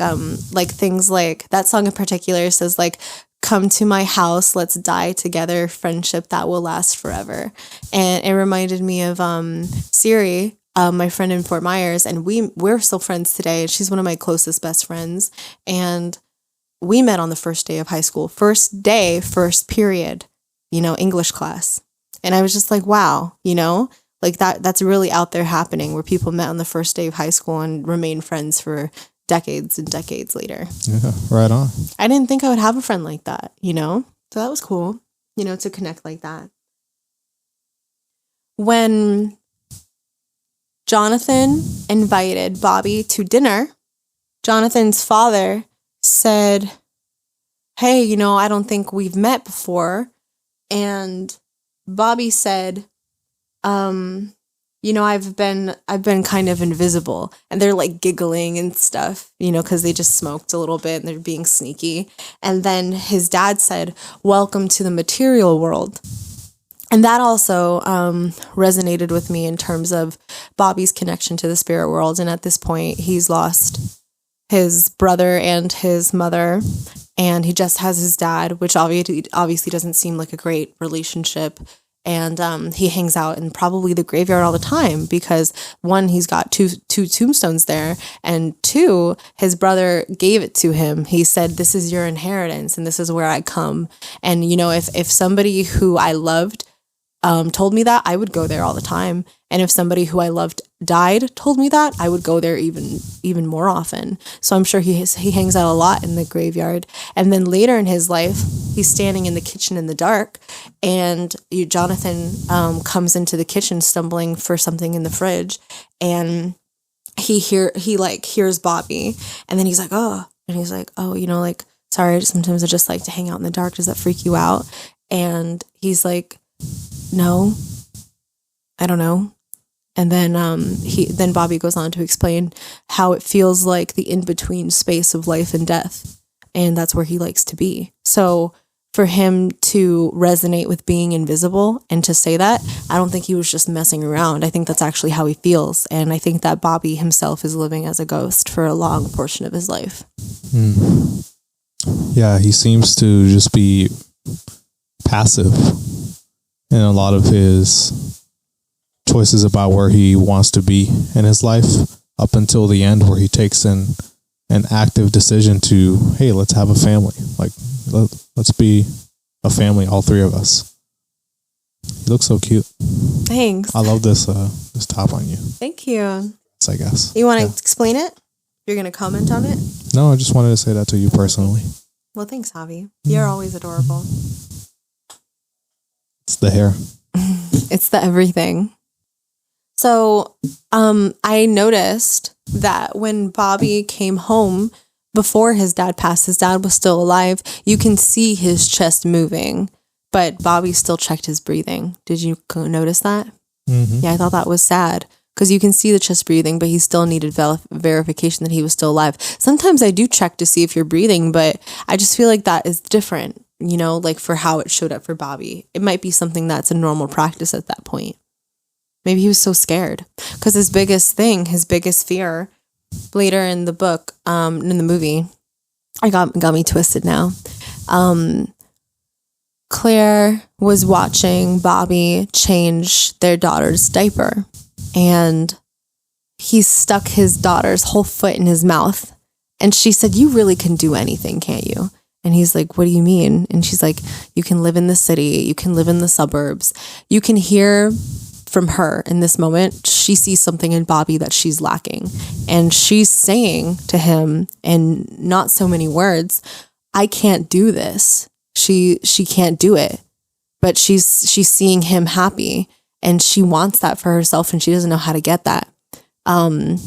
things like that song in particular says like, come to my house, let's die together, friendship that will last forever. And it reminded me of Siri, my friend in Fort Myers, and we're still friends today. She's one of my closest best friends. And we met on the first day of high school. First day, first period, English class. And I was just like, wow, like that's really out there happening, where people met on the first day of high school and remain friends for decades and decades later. Yeah, right on. I didn't think I would have a friend like that, So that was cool, to connect like that. When Jonathan invited Bobby to dinner, Jonathan's father said, hey, I don't think we've met before. And Bobby said, I've been kind of invisible. And they're like giggling and stuff, because they just smoked a little bit and they're being sneaky. And then his dad said, welcome to the material world. And that also resonated with me in terms of Bobby's connection to the spirit world. And at this point, he's lost his brother and his mother, and he just has his dad, which obviously doesn't seem like a great relationship. And he hangs out in probably the graveyard all the time because, one, he's got two tombstones there, and two, his brother gave it to him. He said, this is your inheritance and this is where I come. And, if somebody who I loved told me that, I would go there all the time. And if somebody who I loved died told me that, I would go there even more often. So I'm sure he hangs out a lot in the graveyard. And then later in his life, he's standing in the kitchen in the dark, and Jonathan comes into the kitchen stumbling for something in the fridge, and he hears Bobby, and then he's like, oh, and he's like, oh, sorry, sometimes I just like to hang out in the dark. Does that freak you out? And he's like, no, I don't know. And then then Bobby goes on to explain how it feels like the in-between space of life and death. And that's where he likes to be. So for him to resonate with being invisible and to say that, I don't think he was just messing around. I think that's actually how he feels. And I think that Bobby himself is living as a ghost for a long portion of his life. Yeah, he seems to just be passive in a lot of his choices about where he wants to be in his life, up until the end where he takes an active decision to, hey, let's have a family. Like, let's be a family, all three of us. You look so cute. Thanks. I love this top on you. Thank you. I guess. You want to explain it? You're going to comment on it? No, I just wanted to say that to you personally. Well, thanks, Javi. You're always adorable. It's the hair. It's the everything. So I noticed that when Bobby came home before his dad passed, his dad was still alive. You can see his chest moving, but Bobby still checked his breathing. Did you notice that? Mm-hmm. Yeah, I thought that was sad because you can see the chest breathing, but he still needed verification that he was still alive. Sometimes I do check to see if you're breathing, but I just feel like that is different. Like for how it showed up for Bobby. It might be something that's a normal practice at that point. Maybe he was so scared because his biggest fear later in the book, in the movie, got me twisted now. Claire was watching Bobby change their daughter's diaper, and he stuck his daughter's whole foot in his mouth. And she said, you really can do anything, can't you? And he's like, what do you mean? And she's like, you can live in the city. You can live in the suburbs. You can hear from her in this moment. She sees something in Bobby that she's lacking. And she's saying to him in not so many words, I can't do this. She can't do it. But she's seeing him happy. And she wants that for herself. And she doesn't know how to get that. And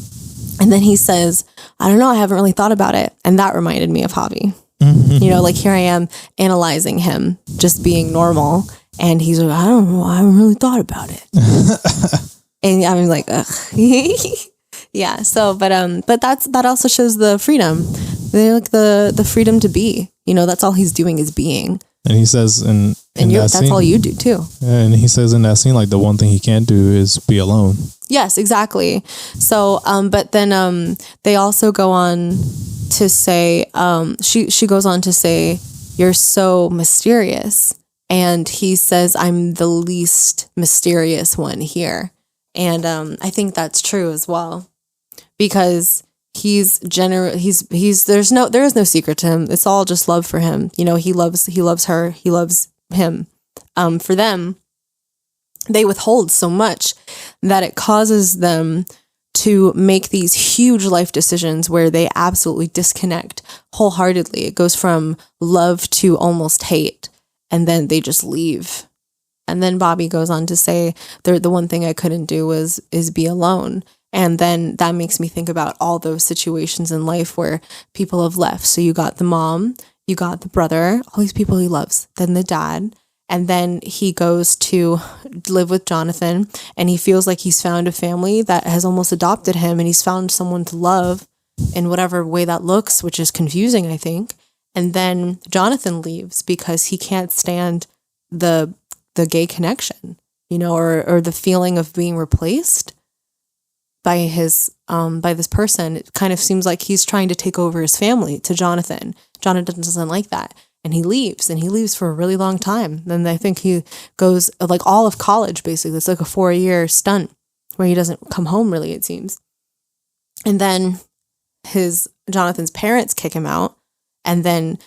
then he says, I don't know. I haven't really thought about it. And that reminded me of Javi. Mm-hmm. Like here I am analyzing him just being normal, and he's like, I don't know, I haven't really thought about it. And I'm like, ugh. Yeah. So, but that also shows the freedom, the freedom to be. That's all he's doing is being. And he says in that that's scene, all you do too. And he says in that scene, like the one thing he can't do is be alone. Yes, exactly. So, but then they also go on to say, she goes on to say, you're so mysterious. And he says, I'm the least mysterious one here. And I think that's true as well, because he's there is no secret to him. It's all just love for him. He loves her. He loves him. For them, they withhold so much that it causes them to make these huge life decisions where they absolutely disconnect wholeheartedly. It goes from love to almost hate, and then they just leave. And then Bobby goes on to say, the one thing I couldn't do is be alone. And then that makes me think about all those situations in life where people have left. So you got the mom, you got the brother, all these people he loves, then the dad. And then he goes to live with Jonathan, and he feels like he's found a family that has almost adopted him, and he's found someone to love in whatever way that looks, which is confusing, I think. And then Jonathan leaves because he can't stand the gay connection, or the feeling of being replaced by by this person. It kind of seems like he's trying to take over his family to Jonathan. Jonathan doesn't like that. And he leaves for a really long time. Then I think he goes like all of college, basically. It's like a 4-year stunt where he doesn't come home really, it seems. And then Jonathan's parents kick him out. And then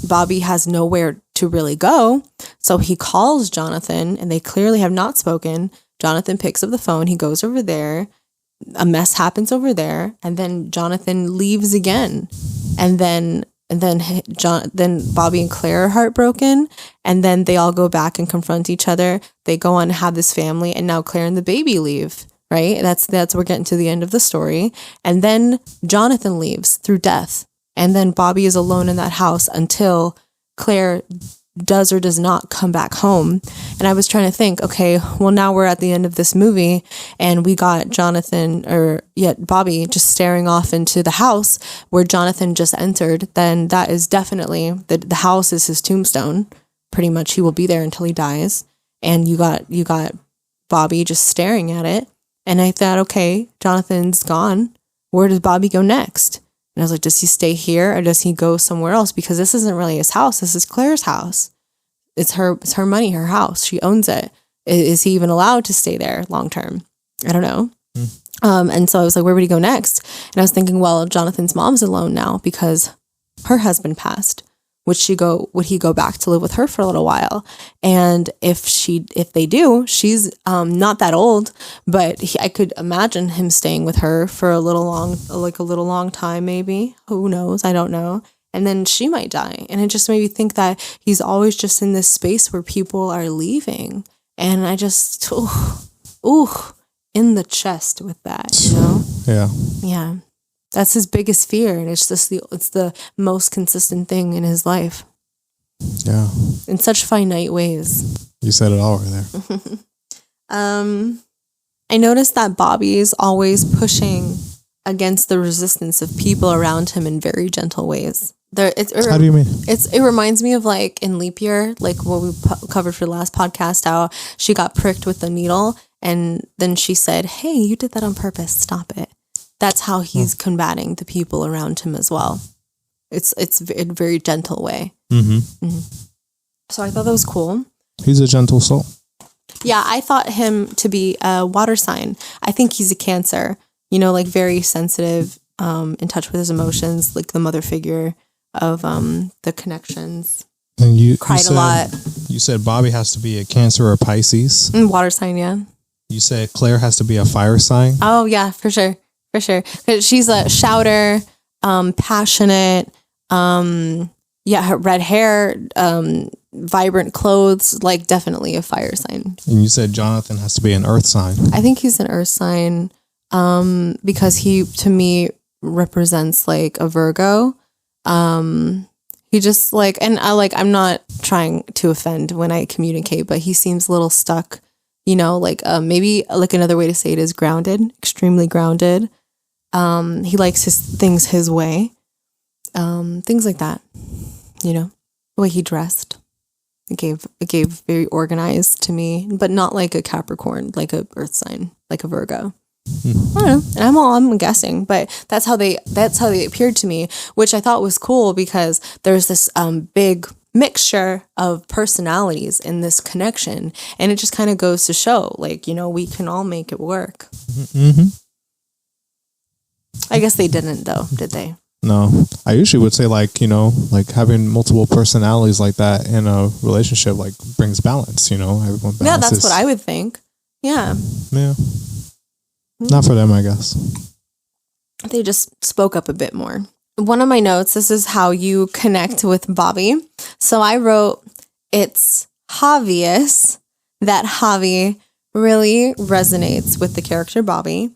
Bobby has nowhere to really go. So he calls Jonathan, and they clearly have not spoken. Jonathan picks up the phone. He goes over there. A mess happens over there. And then Jonathan leaves again. And then Bobby and Claire are heartbroken, and then they all go back and confront each other. They go on to have this family, and now Claire and the baby leave, right? That's we're getting to the end of the story. And then Jonathan leaves through death, and then Bobby is alone in that house until Claire does or does not come back home. And I was trying to think, okay, well, now we're at the end of this movie, and we got Bobby just staring off into the house where Jonathan just entered. Then that is definitely the house is his tombstone. Pretty much, he will be there until he dies. And you got Bobby just staring at it. And I thought, okay, Jonathan's gone. Where does Bobby go next? And I was like, does he stay here or does he go somewhere else? Because this isn't really his house. This is Claire's house. It's her money, her house. She owns it. Is he even allowed to stay there long term? I don't know. And so I was like, where would he go next? And I was thinking, well, Jonathan's mom's alone now because her husband passed. Would he go back to live with her for a little while? And if they do, she's not that old, but I could imagine him staying with her for a little long time, maybe. Who knows? I don't know. And then she might die. And it just made me think that he's always just in this space where people are leaving. And I just, in the chest with that, Yeah. Yeah. That's his biggest fear, and it's the most consistent thing in his life. Yeah. In such finite ways. You said it all right there. I noticed that Bobby is always pushing against the resistance of people around him in very gentle ways. How do you mean? It reminds me of like in Leap Year, like what we covered for the last podcast, how she got pricked with the needle, and then she said, "Hey, you did that on purpose. Stop it." That's how he's combating the people around him as well. It's in a very gentle way. So I thought that was cool. He's a gentle soul. Yeah, I thought him to be a water sign. I think he's a Cancer. Like very sensitive, in touch with his emotions, like the mother figure of the connections. And you cried a lot. You said Bobby has to be a Cancer or Pisces. Water sign, yeah. You said Claire has to be a fire sign. Oh yeah, for sure. For sure. Because she's a shouter, passionate, her red hair, vibrant clothes, like definitely a fire sign. And you said Jonathan has to be an earth sign. I think he's an earth sign because he, to me, represents like a Virgo. He just like, and I'm not trying to offend when I communicate, but he seems a little stuck, maybe like another way to say it is grounded, extremely grounded. He likes things his way. Things like that, the way he dressed. It gave very organized to me, but not like a Capricorn, like a earth sign, like a Virgo. I don't know. And I'm guessing, but that's how they appeared to me, which I thought was cool because there's this big mixture of personalities in this connection, and it just kind of goes to show, like, we can all make it work. I guess they didn't, though, did they? No. I usually would say, like having multiple personalities like that in a relationship, like, brings balance, everyone balances. Yeah, that's what I would think. Yeah. Yeah. Not for them, I guess. They just spoke up a bit more. One of my notes, this is how you connect with Bobby. So I wrote, it's obvious that Javi really resonates with the character Bobby.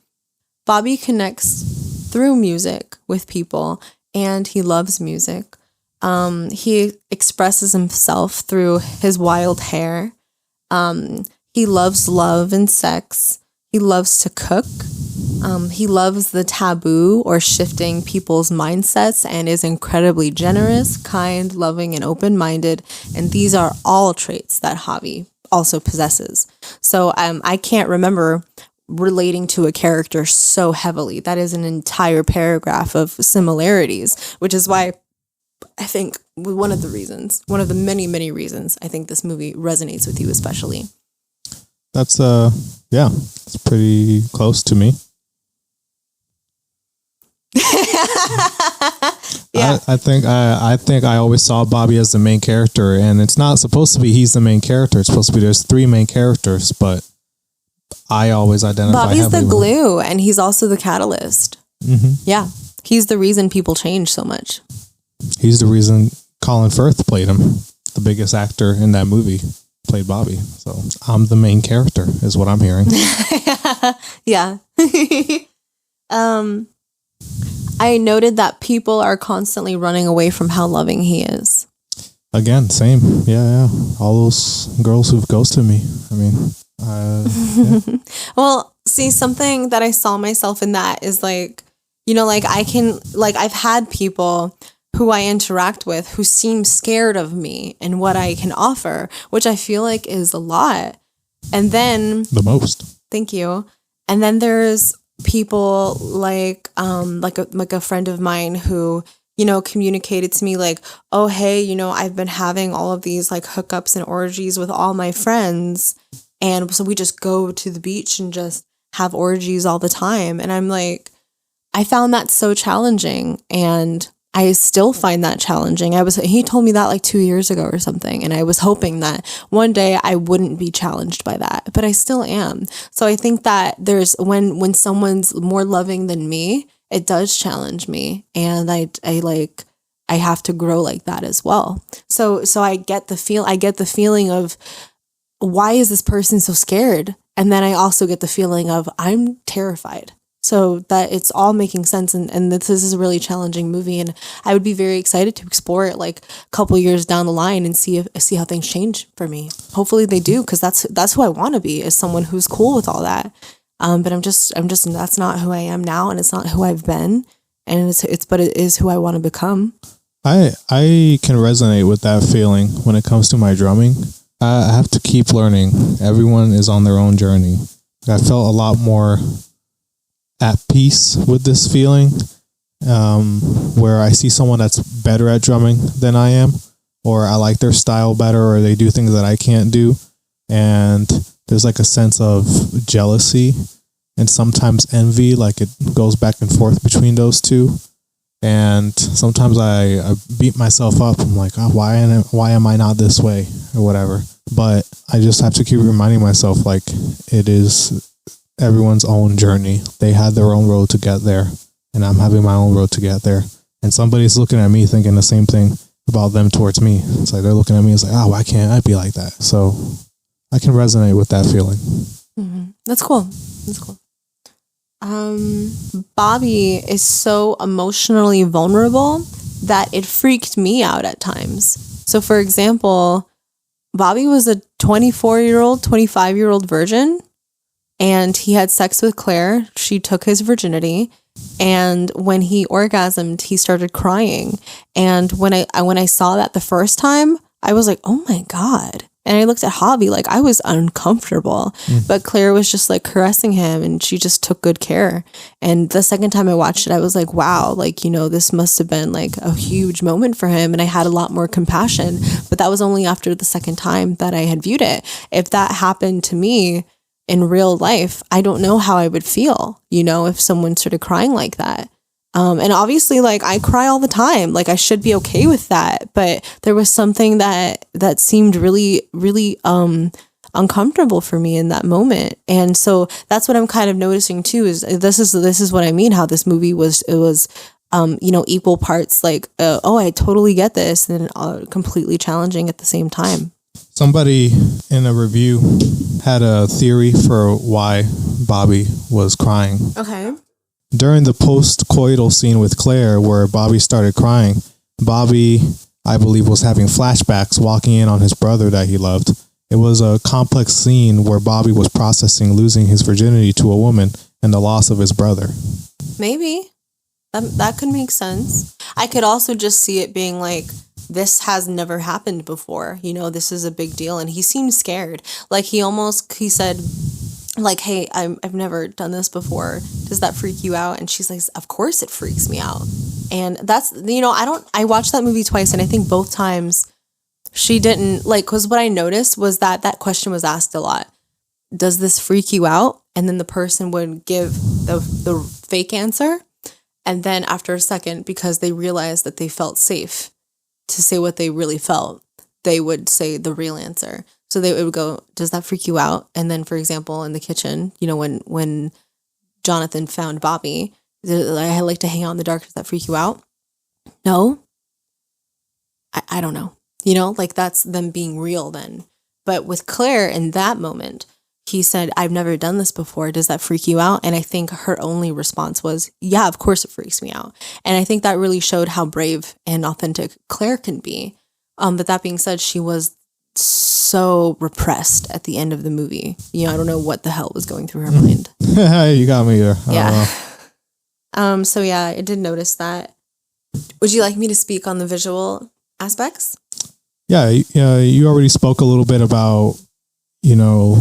Bobby connects through music with people, and he loves music. He expresses himself through his wild hair. He loves love and sex. He loves to cook. He loves the taboo or shifting people's mindsets and is incredibly generous, kind, loving, and open-minded. And these are all traits that Javi also possesses. So I can't remember relating to a character so heavily. That is an entire paragraph of similarities, which is why I think one of the many, many reasons I think this movie resonates with you especially. That's it's pretty close to me. Yeah. I think I always saw Bobby as the main character, and it's not supposed to be he's the main character. It's supposed to be there's three main characters, but I always identify Bobby's the with glue, and he's also the catalyst. Mm-hmm. Yeah, he's the reason people change so much. He's the reason Colin Farrell played him. The biggest actor in that movie played Bobby. So I'm the main character, is what I'm hearing. Yeah. I noted that people are constantly running away from how loving he is. Again, same. Yeah. All those girls who've ghosted me. I mean, yeah. Well, see, something that I saw myself in that is like, I've had people who I interact with who seem scared of me and what I can offer, which I feel like is a lot. And then The most. Thank you. And then there's people like a friend of mine who, communicated to me like, oh, hey, I've been having all of these like hookups and orgies with all my friends. And so we just go to the beach and just have orgies all the time. And I'm like, I found that so challenging, and I still find that challenging. He told me that like 2 years ago or something, and I was hoping that one day I wouldn't be challenged by that, but I still am. So I think that there's when someone's more loving than me, it does challenge me, and I have to grow like that as well. So I get the feeling of, why is this person so scared? And then I also get the feeling of, I'm terrified. So that it's all making sense, and this is a really challenging movie, and I would be very excited to explore it like a couple years down the line and see how things change for me. Hopefully they do, because that's who I want to be, is someone who's cool with all that. But I'm just that's not who I am now, and it's not who I've been, and it is who I want to become. I can resonate with that feeling when it comes to my drumming. I have to keep learning. Everyone is on their own journey. I felt a lot more at peace with this feeling, where I see someone that's better at drumming than I am, or I like their style better, or they do things that I can't do. And there's like a sense of jealousy and sometimes envy, like it goes back and forth between those two. And sometimes I beat myself up. I'm like, oh, why am I not this way or whatever? But I just have to keep reminding myself, like, it is everyone's own journey. They had their own road to get there, and I'm having my own road to get there. And somebody's looking at me thinking the same thing about them towards me. It's like they're looking at me, it's like, oh, why can't I be like that? So I can resonate with that feeling. Mm-hmm. That's cool. Bobby is so emotionally vulnerable that it freaked me out at times. So for example, Bobby was a 25-year-old virgin, and he had sex with Claire. She took his virginity, and when he orgasmed, he started crying. And when I saw that the first time, I was like, oh my God. And I looked at Javi like I was uncomfortable, but Claire was just like caressing him, and she just took good care. And the second time I watched it, I was like, wow, like, this must have been like a huge moment for him. And I had a lot more compassion, but that was only after the second time that I had viewed it. If that happened to me in real life, I don't know how I would feel, if someone started crying like that. And obviously, like, I cry all the time. Like, I should be okay with that. But there was something that seemed really, really uncomfortable for me in that moment. And so that's what I'm kind of noticing too, is this is what I mean, how this movie was equal parts like, oh, I totally get this, and completely challenging at the same time. Somebody in a review had a theory for why Bobby was crying. Okay. during the post-coital scene with Claire where Bobby started crying, Bobby, I believe, was having flashbacks walking in on his brother that he loved. It was a complex scene where Bobby was processing losing his virginity to a woman and the loss of his brother. Maybe. That could make sense. I could also just see it being like, this has never happened before. You know, this is a big deal. And he seemed scared. Like he said, like, hey, I've never done this before. Does that freak you out? And she's like, of course it freaks me out. And that's, you know, I watched that movie twice, and I think both times she didn't, like, because what I noticed was that question was asked a lot. Does this freak you out? And then the person would give the fake answer. And then after a second, because they realized that they felt safe to say what they really felt, they would say the real answer. So they would go, does that freak you out? And then, for example, in the kitchen, you know, when Jonathan found Bobby, I like to hang out in the dark. Does that freak you out? No. I don't know. You know, like that's them being real then. But with Claire in that moment, he said, I've never done this before. Does that freak you out? And I think her only response was, yeah, of course it freaks me out. And I think that really showed how brave and authentic Claire can be. But that being said, she was so repressed at the end of the movie. You know, I don't know what the hell was going through her mind. You got me there. Yeah. So yeah, I did notice that. Would you like me to speak on the visual aspects? Yeah, you already spoke a little bit about, you know,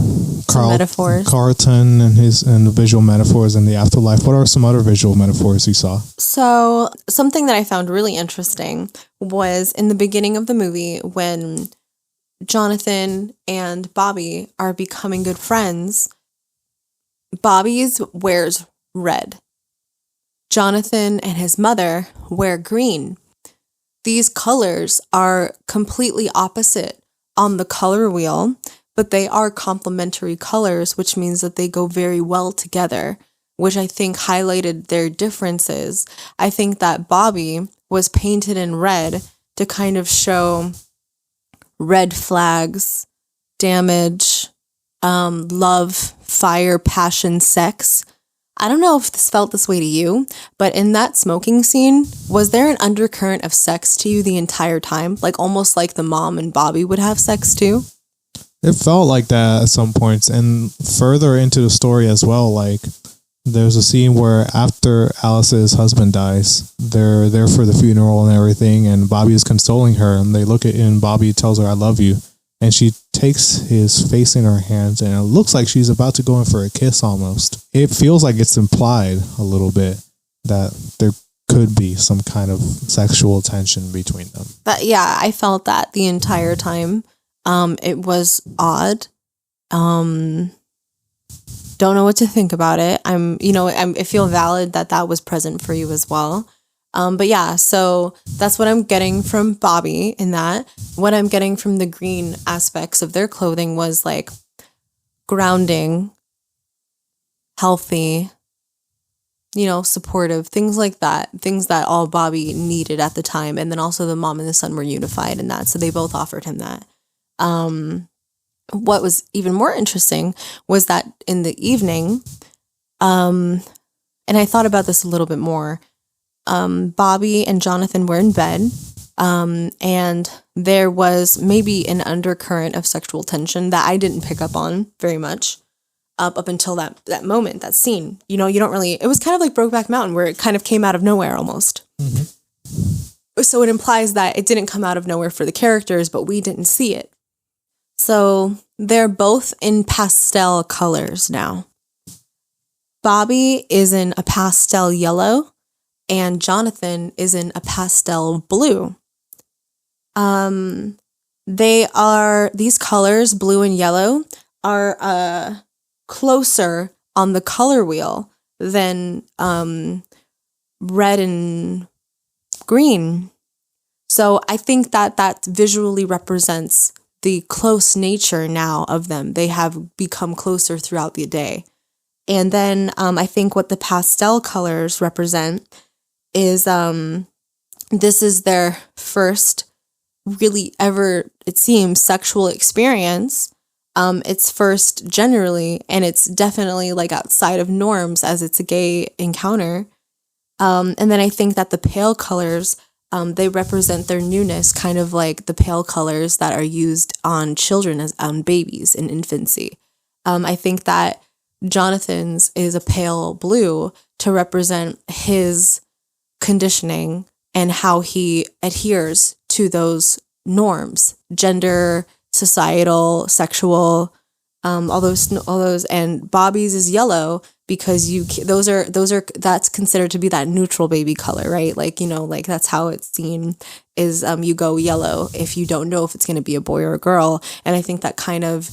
Carlton and the visual metaphors in the afterlife. What are some other visual metaphors you saw? So something that I found really interesting was in the beginning of the movie when Jonathan and Bobby are becoming good friends. Bobby's wears red. Jonathan and his mother wear green. These colors are completely opposite on the color wheel, but they are complementary colors, which means that they go very well together, which I think highlighted their differences. I think that Bobby was painted in red to kind of show red flags, damage, love, fire, passion, sex. I don't know if this felt this way to you, but in that smoking scene, was there an undercurrent of sex to you the entire time? Like almost like the mom and Bobby would have sex too? It felt like that at some points. And further into the story as well, like there's a scene where after Alice's husband dies, they're there for the funeral and everything, and Bobby is consoling her, and they look at it, and Bobby tells her, I love you. And she takes his face in her hands, and it looks like she's about to go in for a kiss almost. It feels like it's implied a little bit that there could be some kind of sexual tension between them. But yeah, I felt that the entire time. It was odd. Don't know what to think about it. I feel valid that was present for you as well. But yeah, so that's what I'm getting from Bobby in that. What I'm getting from the green aspects of their clothing was like grounding, healthy, supportive, things like that. Things that all Bobby needed at the time. And then also the mom and the son were unified in that. So they both offered him that. What was even more interesting was that in the evening, and I thought about this a little bit more, Bobby and Jonathan were in bed, and there was maybe an undercurrent of sexual tension that I didn't pick up on very much up until that moment, that scene. You don't really, it was kind of like Brokeback Mountain where it kind of came out of nowhere almost. Mm-hmm. So it implies that it didn't come out of nowhere for the characters, but we didn't see it. So they're both in pastel colors now. Bobby is in a pastel yellow and Jonathan is in a pastel blue. These colors, blue and yellow, are closer on the color wheel than red and green. So I think that visually represents the close nature now of them. They have become closer throughout the day. And then I think what the pastel colors represent is this is their first really ever, it seems, sexual experience. it's first generally, and it's definitely like outside of norms as it's a gay encounter. And then I think that the pale colors, they represent their newness, kind of like the pale colors that are used on children as on babies in infancy. I think that Jonathan's is a pale blue to represent his conditioning and how he adheres to those norms, gender, societal, sexual, all those, and Bobby's is yellow because that's considered to be that neutral baby color, right? Like, like that's how it's seen is, you go yellow if you don't know if it's going to be a boy or a girl. And I think that kind of,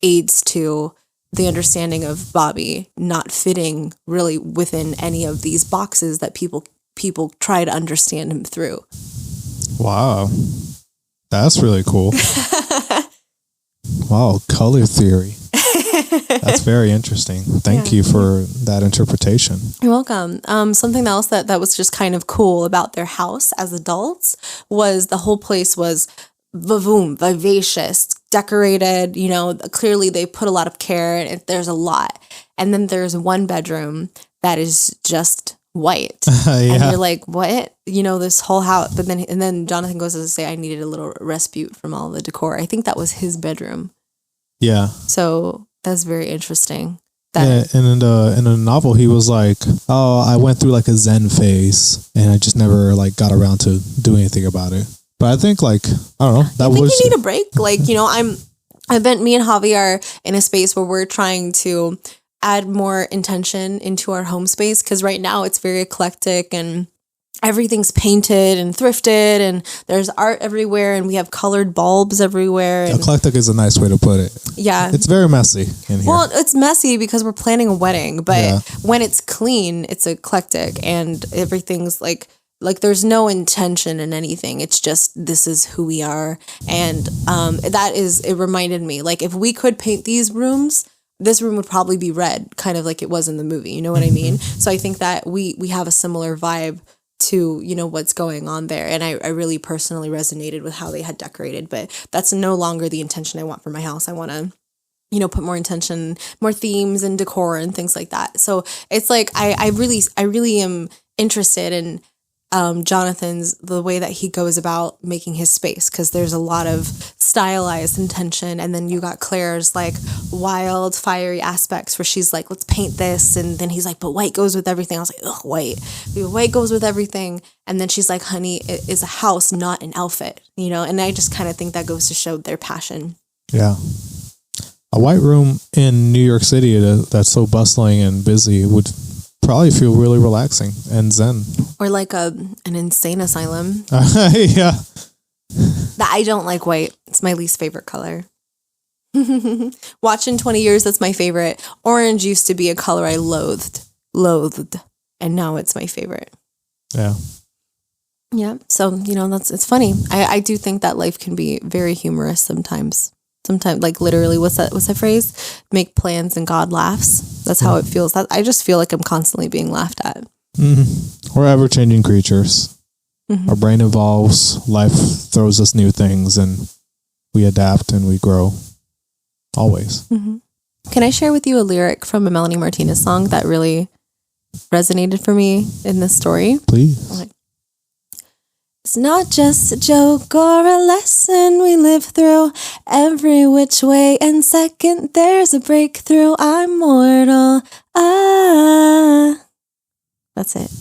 aids to the understanding of Bobby not fitting really within any of these boxes that people try to understand him through. Wow. That's really cool. Wow, color theory. That's very interesting. Thank you for that interpretation. You're welcome. Something else that was just kind of cool about their house as adults was the whole place was vivacious, decorated, clearly they put a lot of care and there's a lot. And then there's one bedroom that is just white. And you're like, what? This whole house. But then Jonathan goes to say, I needed a little respite from all the decor. I think that was his bedroom. Yeah. So that's very interesting. And in the novel, he was like, oh, I went through like a Zen phase and I just never like got around to doing anything about it. But I think I don't know. I think you need a break. Like, me and Javi are in a space where we're trying to add more intention into our home space. Cause right now it's very eclectic and everything's painted and thrifted and there's art everywhere and we have colored bulbs everywhere. And eclectic is a nice way to put it. Yeah. It's very messy in here. Well, it's messy because we're planning a wedding, but when it's clean, it's eclectic and everything's like there's no intention in anything. It's just, this is who we are. And it reminded me, like if we could paint these rooms, this room would probably be red, kind of like it was in the movie. You know what I mean? So I think that we have a similar vibe to, what's going on there. And I really personally resonated with how they had decorated, but that's no longer the intention I want for my house. I want to, put more intention, more themes and decor and things like that. So it's like, I really am interested in Jonathan's, the way that he goes about making his space, because there's a lot of stylized intention, and then you got Claire's like wild fiery aspects where she's like, let's paint this, and then he's like, but white goes with everything. I was like, ugh, white goes with everything. And then she's like, honey, it is a house, not an outfit, and I just kind of think that goes to show their passion. Yeah. A white room in New York City that's so bustling and busy would probably feel really relaxing and zen. Or like an insane asylum. Yeah. I don't like white. It's my least favorite color. Watching 20 Years, that's my favorite. Orange used to be a color I loathed. And now it's my favorite. Yeah. Yeah. So, it's funny. I do think that life can be very humorous sometimes. Sometimes, like literally, what's that phrase? Make plans and God laughs. That's how it feels. I just feel like I'm constantly being laughed at. Mm-hmm. We're ever-changing creatures. Mm-hmm. Our brain evolves. Life throws us new things, and we adapt and we grow. Always. Mm-hmm. Can I share with you a lyric from a Melanie Martinez song that really resonated for me in this story? Please. Okay. It's not just a joke or a lesson we live through. Every which way and second there's a breakthrough. I'm mortal. That's it.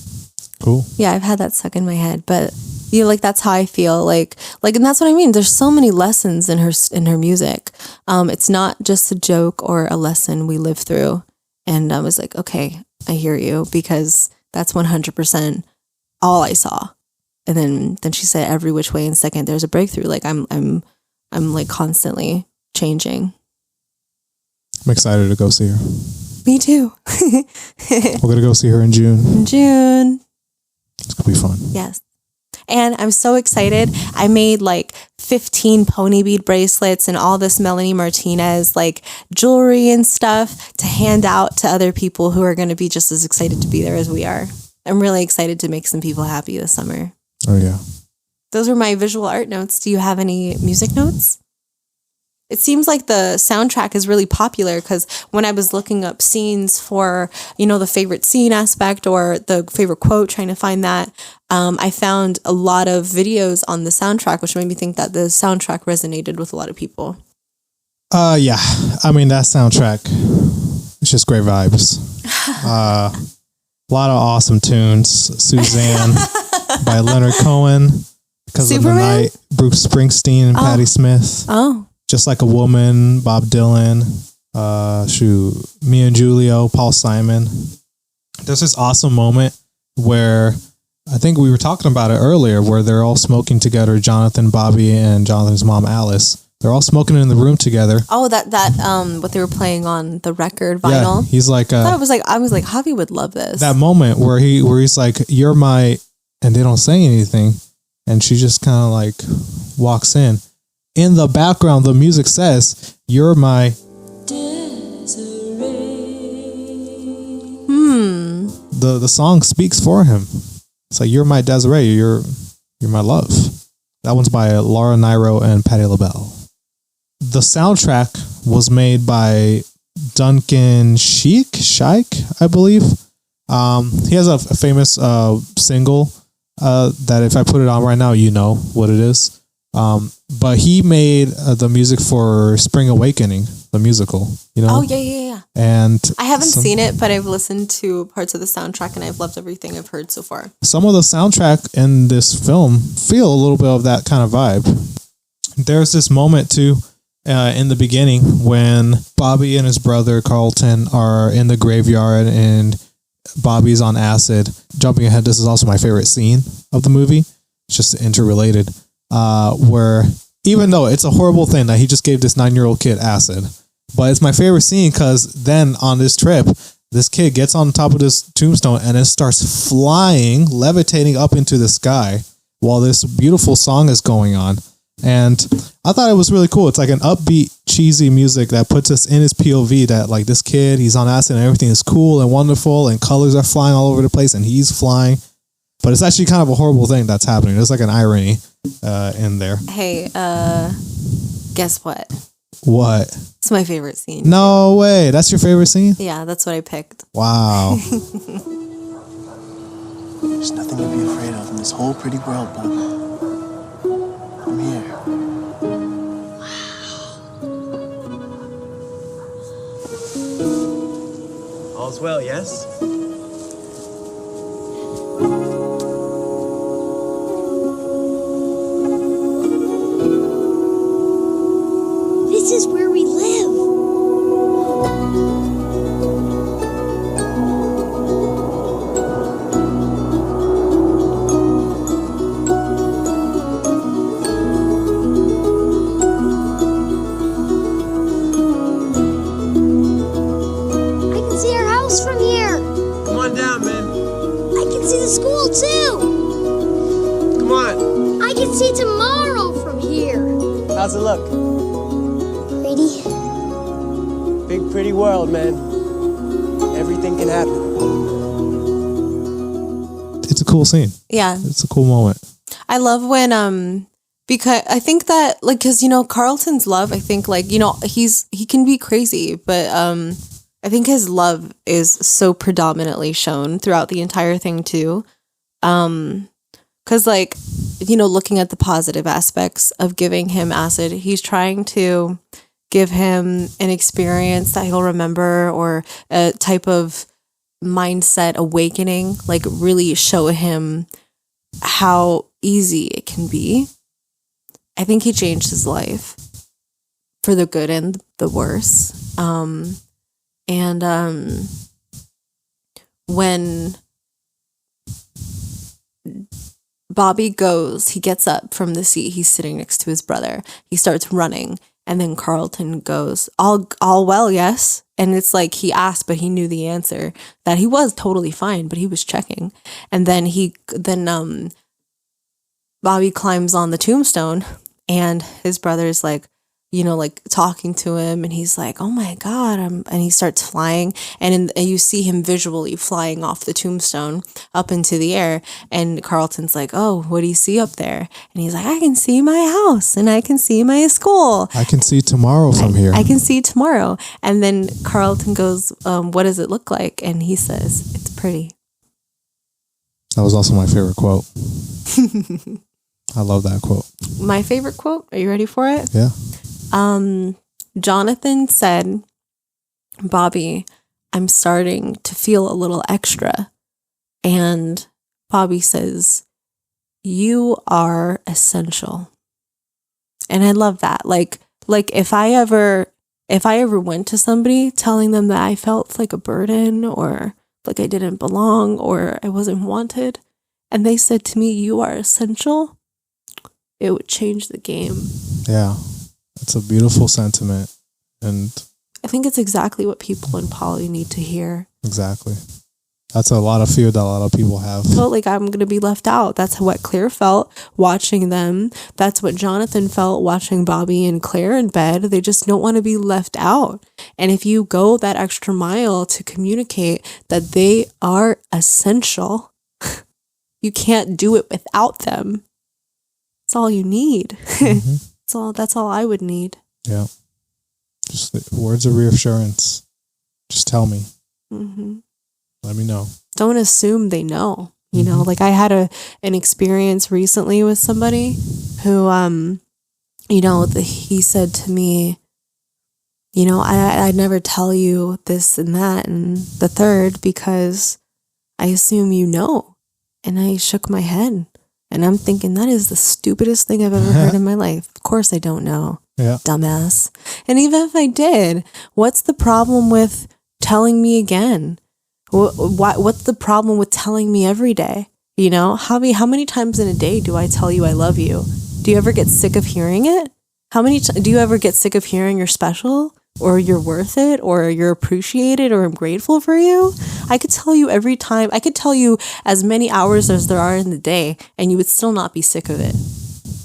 Cool. Yeah, I've had that stuck in my head, but that's how I feel. Like, and that's what I mean. There's so many lessons in her music. It's not just a joke or a lesson we live through. And I was like, okay, I hear you, because that's 100% all I saw. And then she said, every which way and second there's a breakthrough. Like I'm like constantly changing. I'm excited to go see her. Me too. We're going to go see her in June. It's going to be fun. Yes. And I'm so excited. I made like 15 pony bead bracelets and all this Melanie Martinez like jewelry and stuff to hand out to other people who are going to be just as excited to be there as we are. I'm really excited to make some people happy this summer. Oh, yeah. Those were my visual art notes. Do you have any music notes? it seems like the soundtrack is really popular because when I was looking up scenes for, the favorite scene aspect or the favorite quote, trying to find that, I found a lot of videos on the soundtrack, which made me think that the soundtrack resonated with a lot of people. Yeah. I mean, that soundtrack, it's just great vibes. A lot of awesome tunes. Suzanne by Leonard Cohen. Because of the Night, Bruce Springsteen and Patti Smith. Oh. Just Like a Woman, Bob Dylan, Me and Julio, Paul Simon. There's this awesome moment where I think we were talking about it earlier, where they're all smoking together. Jonathan, Bobby, and Jonathan's mom, Alice. They're all smoking in the room together. Oh, that what they were playing on the record vinyl. Yeah, he's like, I was like, Javi would love this. That moment where he's like, "You're my," and they don't say anything, and she just kind of like walks in. In the background, the music says, "You're my Desiree." The song speaks for him. It's like, "You're my Desiree. You're my love." That one's by Laura Nyro and Patti LaBelle. The soundtrack was made by Duncan Sheik, I believe. He has a famous single that if I put it on right now, you know what it is. But he made the music for Spring Awakening, the musical, Oh, yeah. And I haven't seen it, but I've listened to parts of the soundtrack and I've loved everything I've heard so far. Some of the soundtrack in this film feel a little bit of that kind of vibe. There's this moment too, in the beginning when Bobby and his brother Carlton are in the graveyard and Bobby's on acid. Jumping ahead, this is also my favorite scene of the movie. It's just interrelated. Where even though it's a horrible thing that he just gave this 9-year-old kid acid, but it's my favorite scene because then on this trip, this kid gets on top of this tombstone and it starts flying, levitating up into the sky while this beautiful song is going on. And I thought it was really cool. It's like an upbeat, cheesy music that puts us in his POV that like this kid, he's on acid and everything is cool and wonderful and colors are flying all over the place and he's flying. But it's actually kind of a horrible thing that's happening. There's like an irony in there. Hey, guess what? What? It's my favorite scene. No way. That's your favorite scene? Yeah, that's what I picked. Wow. There's nothing to be afraid of in this whole pretty world, Bobby. I'm here. Wow. All's well, yes? This is where we live. I can see our house from here. Come on down, man. I can see the school too. Come on. I can see tomorrow from here. How's it look? Pretty. Big, pretty world, man. Everything can happen. It's a cool scene. Yeah. It's a cool moment. I love when, because I think that, like, because, Carlton's love, I think, like, he can be crazy, but I think his love is so predominantly shown throughout the entire thing, too. Because, like, looking at the positive aspects of giving him acid, he's trying to give him an experience that he'll remember or a type of mindset awakening, like really show him how easy it can be. I think he changed his life for the good and the worse. When Bobby he gets up from the seat he's sitting next to his brother. He starts running, and then Carlton goes, all well, yes? And it's like he asked, but he knew the answer, that he was totally fine, but he was checking. And then Bobby climbs on the tombstone, and his brother's like, like talking to him, and he's like, oh my God, and he starts flying, and you see him visually flying off the tombstone up into the air, and Carlton's like, oh, what do you see up there? And he's like, I can see my house, and I can see my school. I can see tomorrow from here. I can see tomorrow. And then Carlton goes, what does it look like? And he says, it's pretty. That was also my favorite quote. I love that quote. My favorite quote. Are you ready for it? Yeah. Jonathan said, Bobby, I'm starting to feel a little extra. And Bobby says, you are essential. And I love that. Like if I ever went to somebody telling them that I felt like a burden, or like I didn't belong, or I wasn't wanted, and they said to me, you are essential, it would change the game. Yeah. It's a beautiful sentiment. And I think it's exactly what people in poly need to hear. Exactly. That's a lot of fear that a lot of people have. I felt like I'm going to be left out. That's what Claire felt watching them. That's what Jonathan felt watching Bobby and Claire in bed. They just don't want to be left out. And if you go that extra mile to communicate that they are essential, you can't do it without them. That's all you need. Mm-hmm. That's all I would need. Yeah. Just words of reassurance. Just tell me. Mm-hmm. Let me know. Don't assume they know. You know, like I had an experience recently with somebody who, he said to me, I'd never tell you this and that and the third because I assume you know. And I shook my head. And I'm thinking, that is the stupidest thing I've ever heard in my life. Of course I don't know. Yeah. Dumbass. And even if I did, what's the problem with telling me again? What's the problem with telling me every day? How many times in a day do I tell you I love you? Do you ever get sick of hearing it? Do you ever get sick of hearing you're special, or you're worth it, or you're appreciated, or I'm grateful for you? I could tell you every time. I could tell you as many hours as there are in the day, and you would still not be sick of it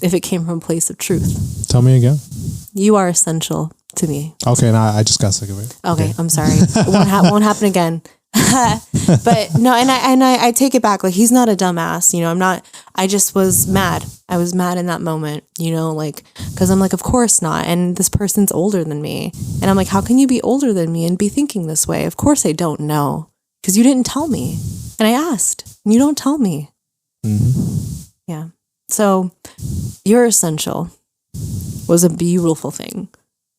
if it came from a place of truth. Tell me again. You are essential to me. Okay, now I just got sick of it. Okay. I'm sorry. It won't happen again. But no, and I take it back. Like, he's not a dumbass. I just was mad. I was mad in that moment, because I'm like, of course not. And this person's older than me. And I'm like, how can you be older than me and be thinking this way? Of course I don't know, because you didn't tell me. And I asked, and you don't tell me. Mm-hmm. Yeah. So you're essential was a beautiful thing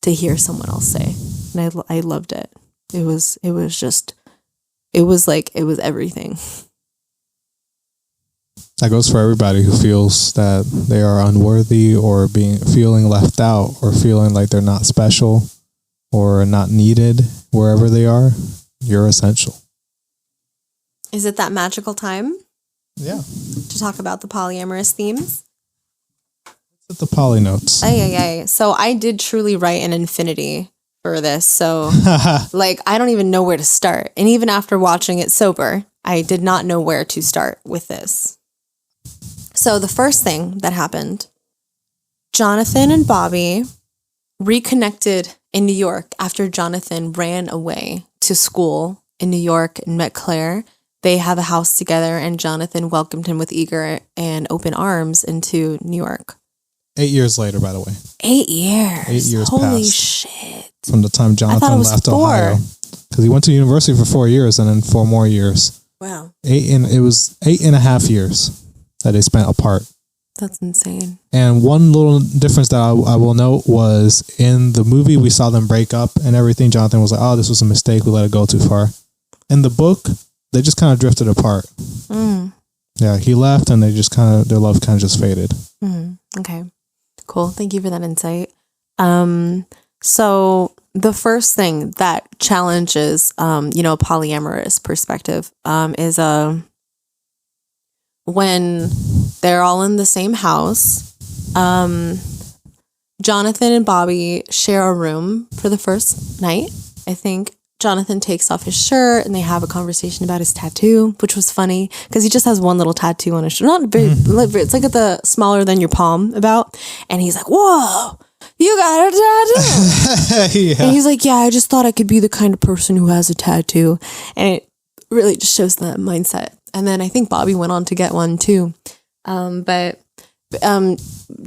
to hear someone else say. And I loved it. It was everything. That goes for everybody who feels that they are unworthy, or feeling left out, or feeling like they're not special or not needed wherever they are. You're essential. Is it that magical time? Yeah. To talk about the polyamorous themes? At the poly notes. So I did truly write an infinity for this. So I don't even know where to start. And even after watching it sober, I did not know where to start with this. So the first thing that happened, Jonathan and Bobby reconnected in New York after Jonathan ran away to school in New York and met Claire. They have a house together, and Jonathan welcomed him with eager and open arms into New York. 8 years later, by the way. 8 years. 8 years Holy passed shit. from the time Jonathan left 4. Ohio. Because he went to university for 4 years and then 4 more years. Wow. It was 8.5 years that they spent apart. That's insane. And one little difference that I will note was in the movie, we saw them break up and everything. Jonathan was like, oh, this was a mistake. We let it go too far. In the book, they just kind of drifted apart. Mm. Yeah, he left and their love kind of just faded. Mm. Okay. Cool. Thank you for that insight. So the first thing that challenges, polyamorous perspective, is when they're all in the same house. Jonathan and Bobby share a room for the first night. I think Jonathan takes off his shirt and they have a conversation about his tattoo, which was funny because he just has one little tattoo on his shirt. Not very, it's like at the smaller than your palm about. And he's like, whoa, you got a tattoo. Yeah. And he's like, yeah, I just thought I could be the kind of person who has a tattoo. And it really just shows that mindset. And then I think Bobby went on to get one too. But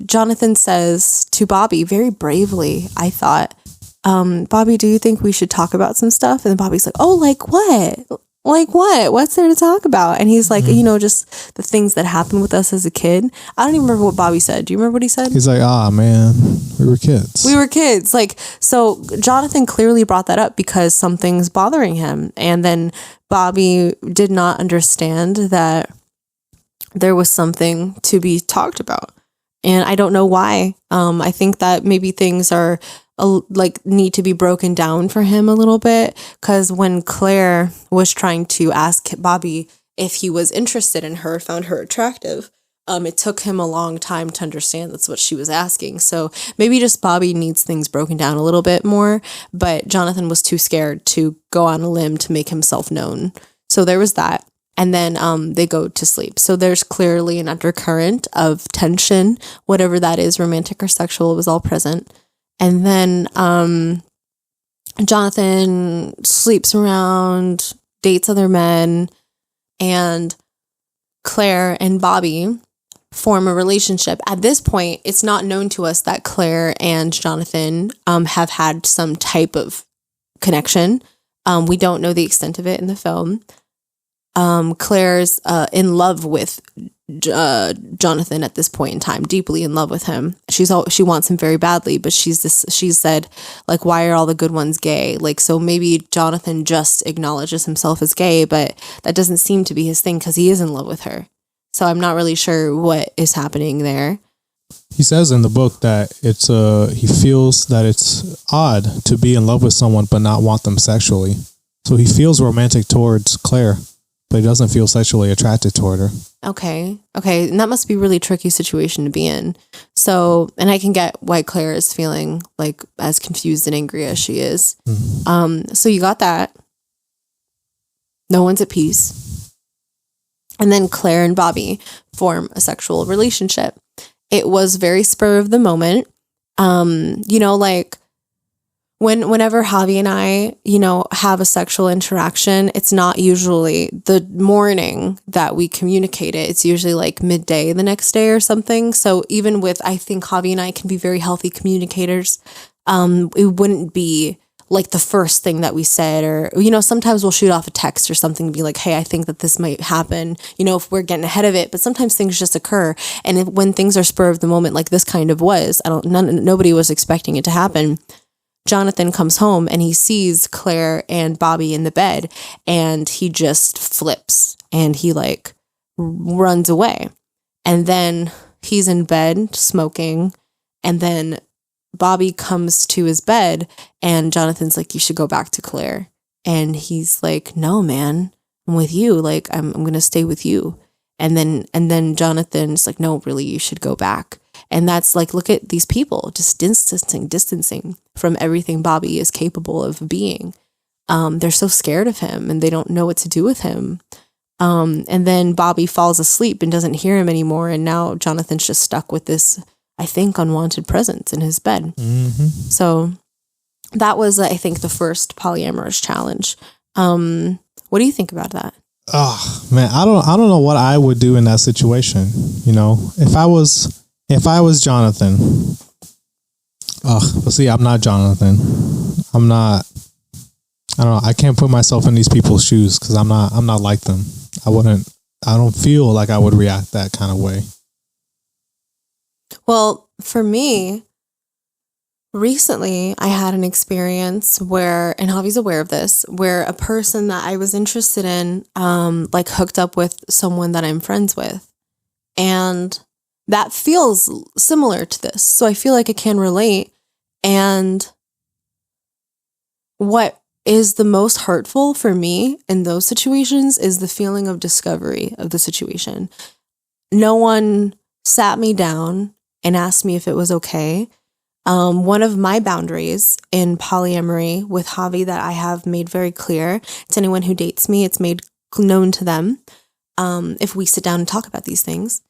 Jonathan says to Bobby very bravely, I thought, Bobby, do you think we should talk about some stuff? And then Bobby's like, oh, like what? Like what? What's there to talk about? And he's like, just the things that happened with us as a kid. I don't even remember what Bobby said. Do you remember what he said? He's like, man, we were kids. We were kids. Like, so Jonathan clearly brought that up because something's bothering him. And then Bobby did not understand that there was something to be talked about. And I don't know why. I think that maybe things are need to be broken down for him a little bit, because when Claire was trying to ask Bobby if he was interested in her, found her attractive, it took him a long time to understand that's what she was asking. So maybe just Bobby needs things broken down a little bit more, but Jonathan was too scared to go on a limb to make himself known. So there was that. And then they go to sleep. So there's clearly an undercurrent of tension, whatever that is, romantic or sexual, it was all present. And then Jonathan sleeps around, dates other men, and Claire and Bobby form a relationship. At this point, it's not known to us that Claire and Jonathan have had some type of connection. We don't know the extent of it in the film. Claire's in love with Jonathan at this point in time, deeply in love with him. She wants him very badly, but she said, like, why are all the good ones gay? Like, so maybe Jonathan just acknowledges himself as gay, but that doesn't seem to be his thing because he is in love with her. So I'm not really sure what is happening there. He says in the book that he feels that it's odd to be in love with someone but not want them sexually. So he feels romantic towards Claire, but he doesn't feel sexually attracted toward her. Okay. And that must be a really tricky situation to be in. So, and I can get why Claire is feeling like as confused and angry as she is. Mm-hmm. So you got that. No one's at peace. And then Claire and Bobby form a sexual relationship. It was very spur of the moment. Like, whenever Javi and I, have a sexual interaction, it's not usually the morning that we communicate it. It's usually like midday the next day or something. So even with, I think Javi and I can be very healthy communicators. It wouldn't be like the first thing that we said, or, sometimes we'll shoot off a text or something and be like, hey, I think that this might happen, if we're getting ahead of it. But sometimes things just occur. And when things are spur of the moment, like this kind of was, nobody was expecting it to happen. Jonathan comes home and he sees Claire and Bobby in the bed, and he just flips and he runs away. And then he's in bed smoking, and then Bobby comes to his bed and Jonathan's like, you should go back to Claire. And he's like, no, man, I'm with you. Like, I'm going to stay with you. And then Jonathan's like, no, really, you should go back. And that's like, look at these people just distancing from everything Bobby is capable of being. They're so scared of him and they don't know what to do with him. And then Bobby falls asleep and doesn't hear him anymore. And now Jonathan's just stuck with this, I think, unwanted presence in his bed. Mm-hmm. So that was, I think, the first polyamorous challenge. What do you think about that? Oh man, I don't know what I would do in that situation. If I was Jonathan. But see, I'm not Jonathan. I don't know. I can't put myself in these people's shoes because I'm not like them. I don't feel like I would react that kind of way. Well, for me, recently I had an experience where, and Javi's aware of this, where a person that I was interested in, hooked up with someone that I'm friends with. And that feels similar to this. So I feel like I can relate. And what is the most hurtful for me in those situations is the feeling of discovery of the situation. No one sat me down and asked me if it was okay. One of my boundaries in polyamory with Javi that I have made very clear to anyone who dates me, it's made known to them, if we sit down and talk about these things,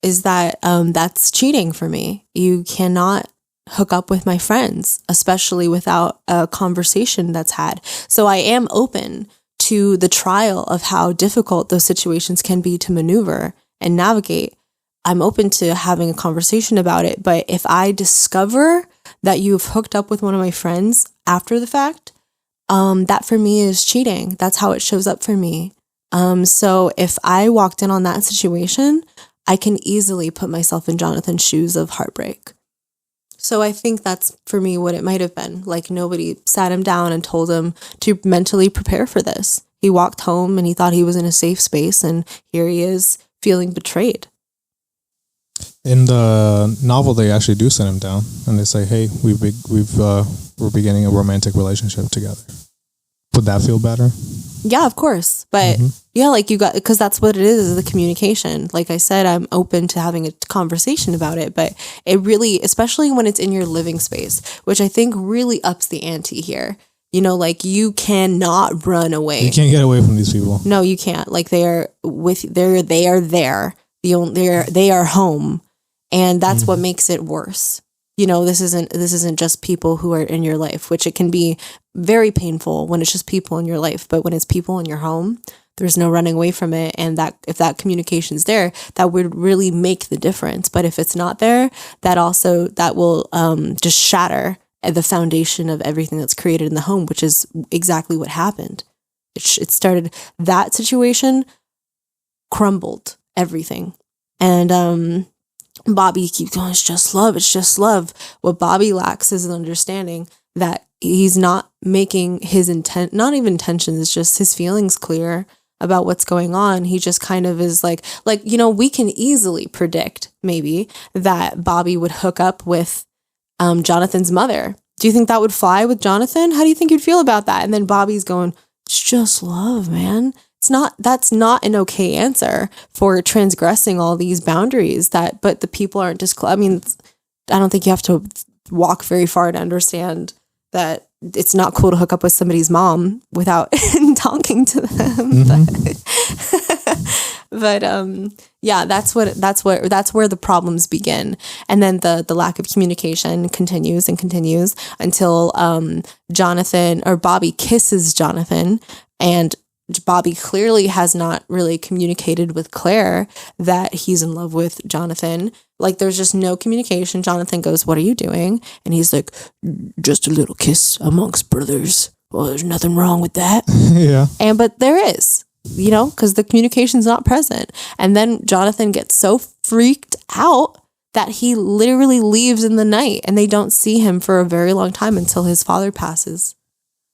is that that's cheating for me. You cannot hook up with my friends, especially without a conversation that's had. So I am open to the trial of how difficult those situations can be to maneuver and navigate. I'm open to having a conversation about it. But if I discover that you've hooked up with one of my friends after the fact, that for me is cheating. That's how it shows up for me. So if I walked in on that situation, I can easily put myself in Jonathan's shoes of heartbreak. So I think that's for me what it might have been. Like nobody sat him down and told him to mentally prepare for this. He walked home and he thought he was in a safe space, and here he is feeling betrayed. In the novel, they actually do sit him down and they say, "Hey, we're beginning a romantic relationship together." Would that feel better? Yeah, of course. But yeah, like because that's what it is the communication. Like I said, I'm open to having a conversation about it, but it really, especially when it's in your living space, which I think really ups the ante here. Like you cannot run away. You can't get away from these people. No, you can't. Like they are there. They are home. And that's what makes it worse. This isn't just people who are in your life, which it can be very painful when it's just people in your life. But when it's people in your home, there's no running away from it. And that if that communication's there, that would really make the difference. But if it's not there, that will just shatter the foundation of everything that's created in the home, which is exactly what happened. It started, that situation crumbled everything. And Bobby keeps going, it's just love. It's just love. What Bobby lacks is an understanding that he's not making his not even intentions, it's just his feelings clear about what's going on. He just kind of is like, we can easily predict maybe that Bobby would hook up with Jonathan's mother. Do you think that would fly with Jonathan? How do you think you'd feel about that? And then Bobby's going, it's just love, man. That's not an okay answer for transgressing all these boundaries but the people aren't I don't think you have to walk very far to understand that it's not cool to hook up with somebody's mom without talking to them. But yeah, that's where the problems begin. And then the lack of communication continues until Jonathan or Bobby kisses Jonathan, and Bobby clearly has not really communicated with Claire that he's in love with Jonathan. Like there's just no communication. Jonathan goes, "What are you doing?" And he's like, "Just a little kiss amongst brothers. Well, there's nothing wrong with that." Yeah. But there is, because the communication's not present. And then Jonathan gets so freaked out that he literally leaves in the night, and they don't see him for a very long time until his father passes.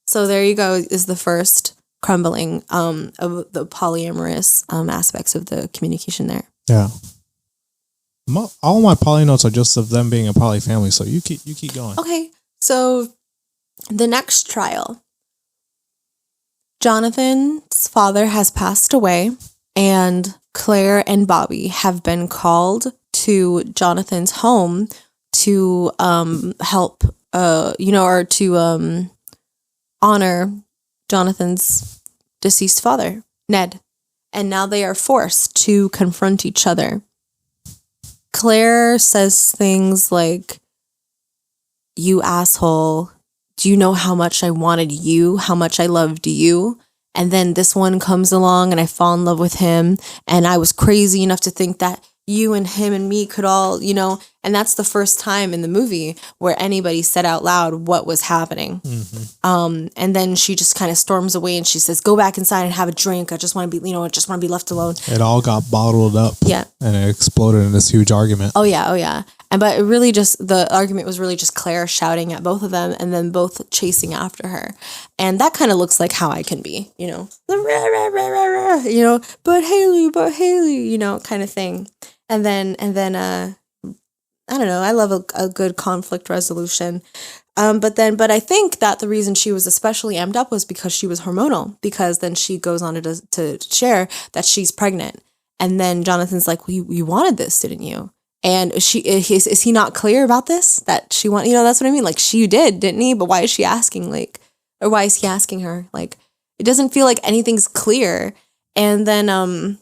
So there you go, is the first crumbling of the polyamorous aspects of the communication there. Yeah. All my poly notes are just of them being a poly family, so you keep going. Okay, so the next trial. Jonathan's father has passed away, and Claire and Bobby have been called to Jonathan's home to help, or to honor Jonathan's deceased father, Ned. And now they are forced to confront each other. Claire says things like, "You asshole, do you know how much I wanted you, how much I loved you? And then this one comes along and I fall in love with him, and I was crazy enough to think that you and him and me could all, and that's the first time in the movie where anybody said out loud what was happening. And then she just kind of storms away and she says, "Go back inside and have a drink. I just want to be, I just want to be left alone." It all got bottled up. Yeah. And it exploded in this huge argument. Oh yeah. But it really the argument was really just Claire shouting at both of them and then both chasing after her. And that kind of looks like how I can be, but Hailey, kind of thing. And then I don't know, I love a good conflict resolution. But I think that the reason she was especially amped up was because she was hormonal, because then she goes on to share that she's pregnant. And then Jonathan's like, "Well, you wanted this, didn't you?" And is he not clear about this? That she want, that's what I mean. Like, she did, didn't he? But why is she asking, or why is he asking her? Like, it doesn't feel like anything's clear. And then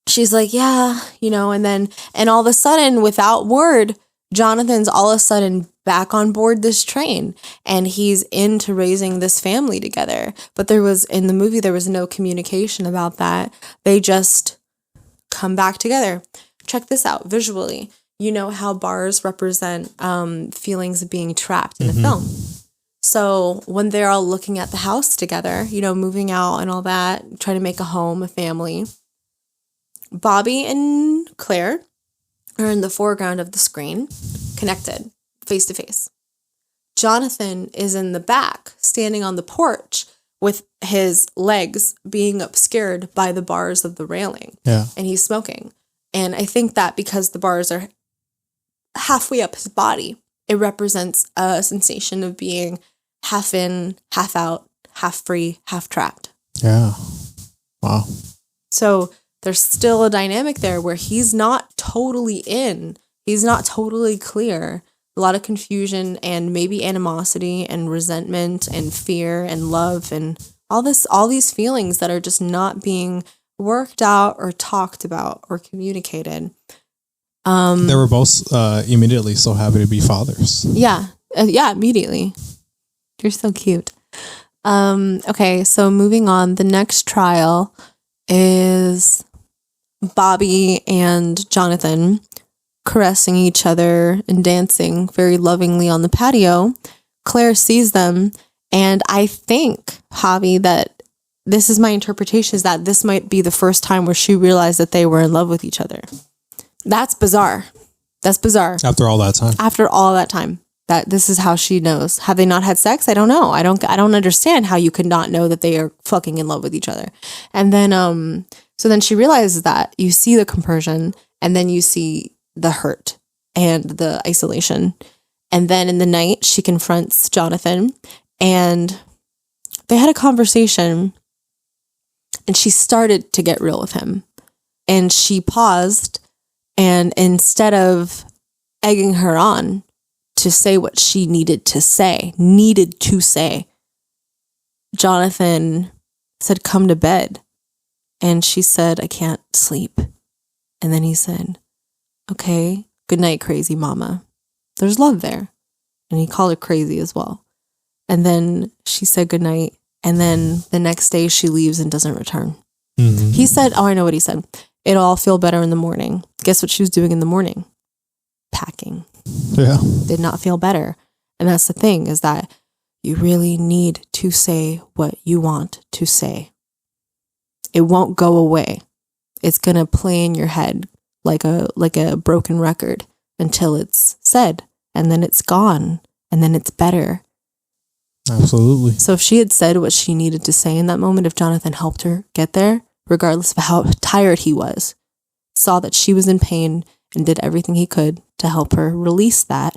she's like, "Yeah, and all of a sudden, without word, Jonathan's all of a sudden back on board this train, and he's into raising this family together. But in the movie, there was no communication about that. They just come back together. Check this out visually. You know how bars represent feelings of being trapped in a film. So when they're all looking at the house together, moving out and all that, trying to make a home, a family, Bobby and Claire are in the foreground of the screen, connected, face to face. Jonathan is in the back, standing on the porch with his legs being obscured by the bars of the railing. Yeah. And he's smoking. And I think that because the bars are halfway up his body, it represents a sensation of being half in, half out, half free, half trapped. Yeah. Wow. So there's still a dynamic there where he's not totally in. He's not totally clear. A lot of confusion and maybe animosity and resentment and fear and love and all these feelings that are just not being worked out or talked about or communicated. They were both immediately so happy to be fathers. Yeah. Immediately. You're so cute. Okay, so moving on. The next trial is Bobby and Jonathan caressing each other and dancing very lovingly on the patio. Claire sees them, and I think, Javi, that this is my interpretation, is that this might be the first time where she realized that they were in love with each other. That's bizarre. That's bizarre. After all that time. After all that time. That this is how she knows. Have they not had sex? I don't know. I don't understand how you could not know that they are fucking in love with each other. And then so then she realizes that you see the compersion, and then you see the hurt and the isolation. And then in the night she confronts Jonathan, and they had a conversation, and she started to get real with him. And she paused, and instead of egging her on to say what she needed to say, Jonathan said, "Come to bed." And she said, "I can't sleep." And then he said, "Okay, good night, crazy mama." There's love there. And he called her crazy as well. And then she said good night. And then the next day she leaves and doesn't return. Mm-hmm. He said, I know what he said. "It'll all feel better in the morning." Guess what she was doing in the morning? Packing. Yeah. Did not feel better. And that's the thing, is that you really need to say what you want to say. It won't go away. It's going to play in your head like a broken record until it's said, and then it's gone, and then it's better. Absolutely. So if she had said what she needed to say in that moment, if Jonathan helped her get there, regardless of how tired he was, saw that she was in pain and did everything he could to help her release that,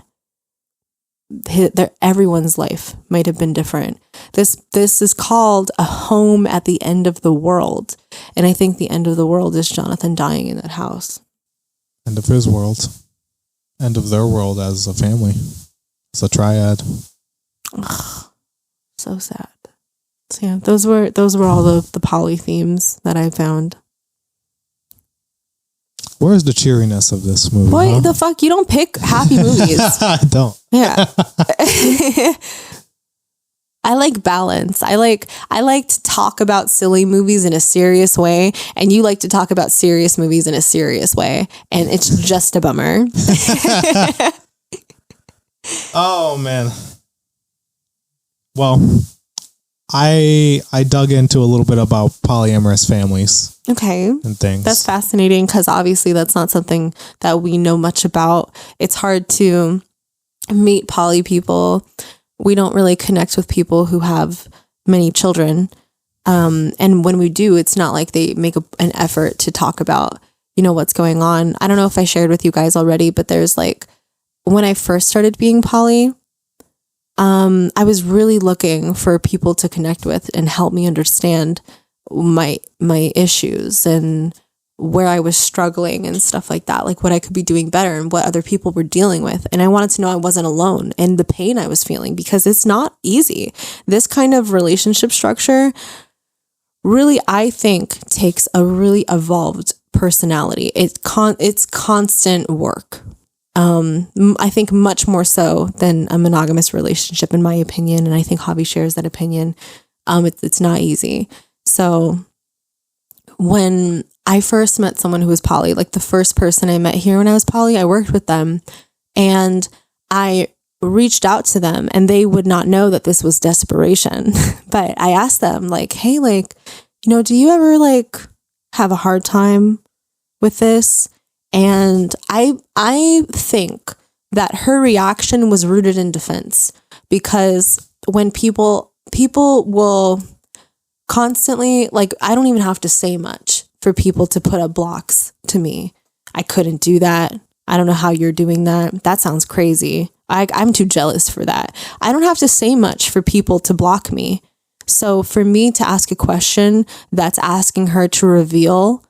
everyone's life might have been different. This is called a home at the end of the world. And I think the end of the world is Jonathan dying in that house. End of his world. End of their world as a family. It's a triad. Ugh, so sad. So yeah, those were all the poly themes that I found. Where's the cheeriness of this movie? Boy, the fuck, you don't pick happy movies. I don't. Yeah. I like balance. I like to talk about silly movies in a serious way, and you like to talk about serious movies in a serious way, and it's just a bummer. Oh man. Well, I dug into a little bit about polyamorous families. Okay. And things. That's fascinating, because obviously that's not something that we know much about. It's hard to meet poly people. We don't really connect with people who have many children. And when we do, it's not like they make an effort to talk about, what's going on. I don't know if I shared with you guys already, but there's when I first started being poly, I was really looking for people to connect with and help me understand my issues and where I was struggling and stuff like that, like what I could be doing better and what other people were dealing with. And I wanted to know I wasn't alone in the pain I was feeling, because it's not easy. This kind of relationship structure really, I think, takes a really evolved personality. It's constant work. I think much more so than a monogamous relationship, in my opinion. And I think Javi shares that opinion. It's not easy. So when I first met someone who was poly, like the first person I met here when I was poly, I worked with them and I reached out to them and they would not know that this was desperation. But I asked them like, hey, like, do you ever like have a hard time with this? And I think that her reaction was rooted in defense, because when people will constantly, like, I don't even have to say much for people to put up blocks to me. I couldn't do that. I don't know how you're doing that. That sounds crazy. I'm too jealous for that. I don't have to say much for people to block me. So for me to ask a question that's asking her to reveal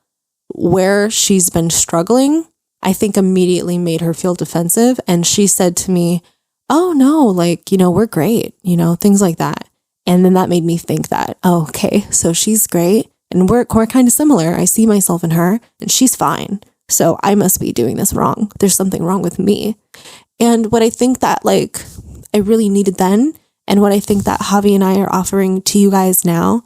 where she's been struggling, I think immediately made her feel defensive. And she said to me, oh no, like, we're great, things like that. And then that made me think that, oh, okay, so she's great and we're kind of similar. I see myself in her and she's fine. So I must be doing this wrong. There's something wrong with me. And what I think that like I really needed then, and what I think that Javi and I are offering to you guys now,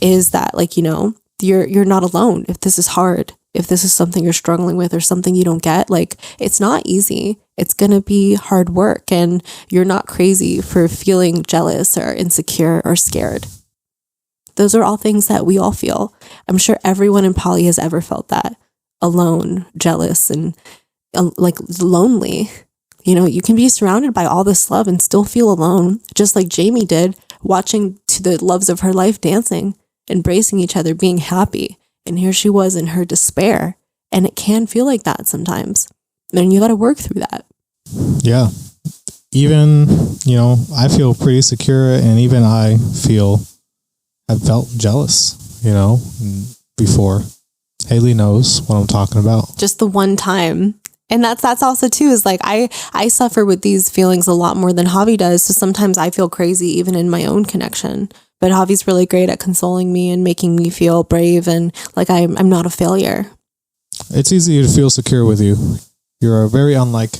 is that like, you're not alone. If this is hard, if this is something you're struggling with or something you don't get, like, it's not easy. It's going to be hard work, and you're not crazy for feeling jealous or insecure or scared. Those are all things that we all feel. I'm sure everyone in poly has ever felt that. Alone, jealous, and like lonely. You can be surrounded by all this love and still feel alone, just like Jamie did, watching to the loves of her life dancing, embracing each other, being happy. And here she was in her despair. And it can feel like that sometimes. And you got to work through that. Yeah. Even, I feel pretty secure, and even I felt jealous, before. Hailey knows what I'm talking about. Just the one time. And that's also too, is like, I suffer with these feelings a lot more than Javi does. So sometimes I feel crazy even in my own connection. But Javi's really great at consoling me and making me feel brave and like I'm not a failure. It's easy to feel secure with you. You're very unlike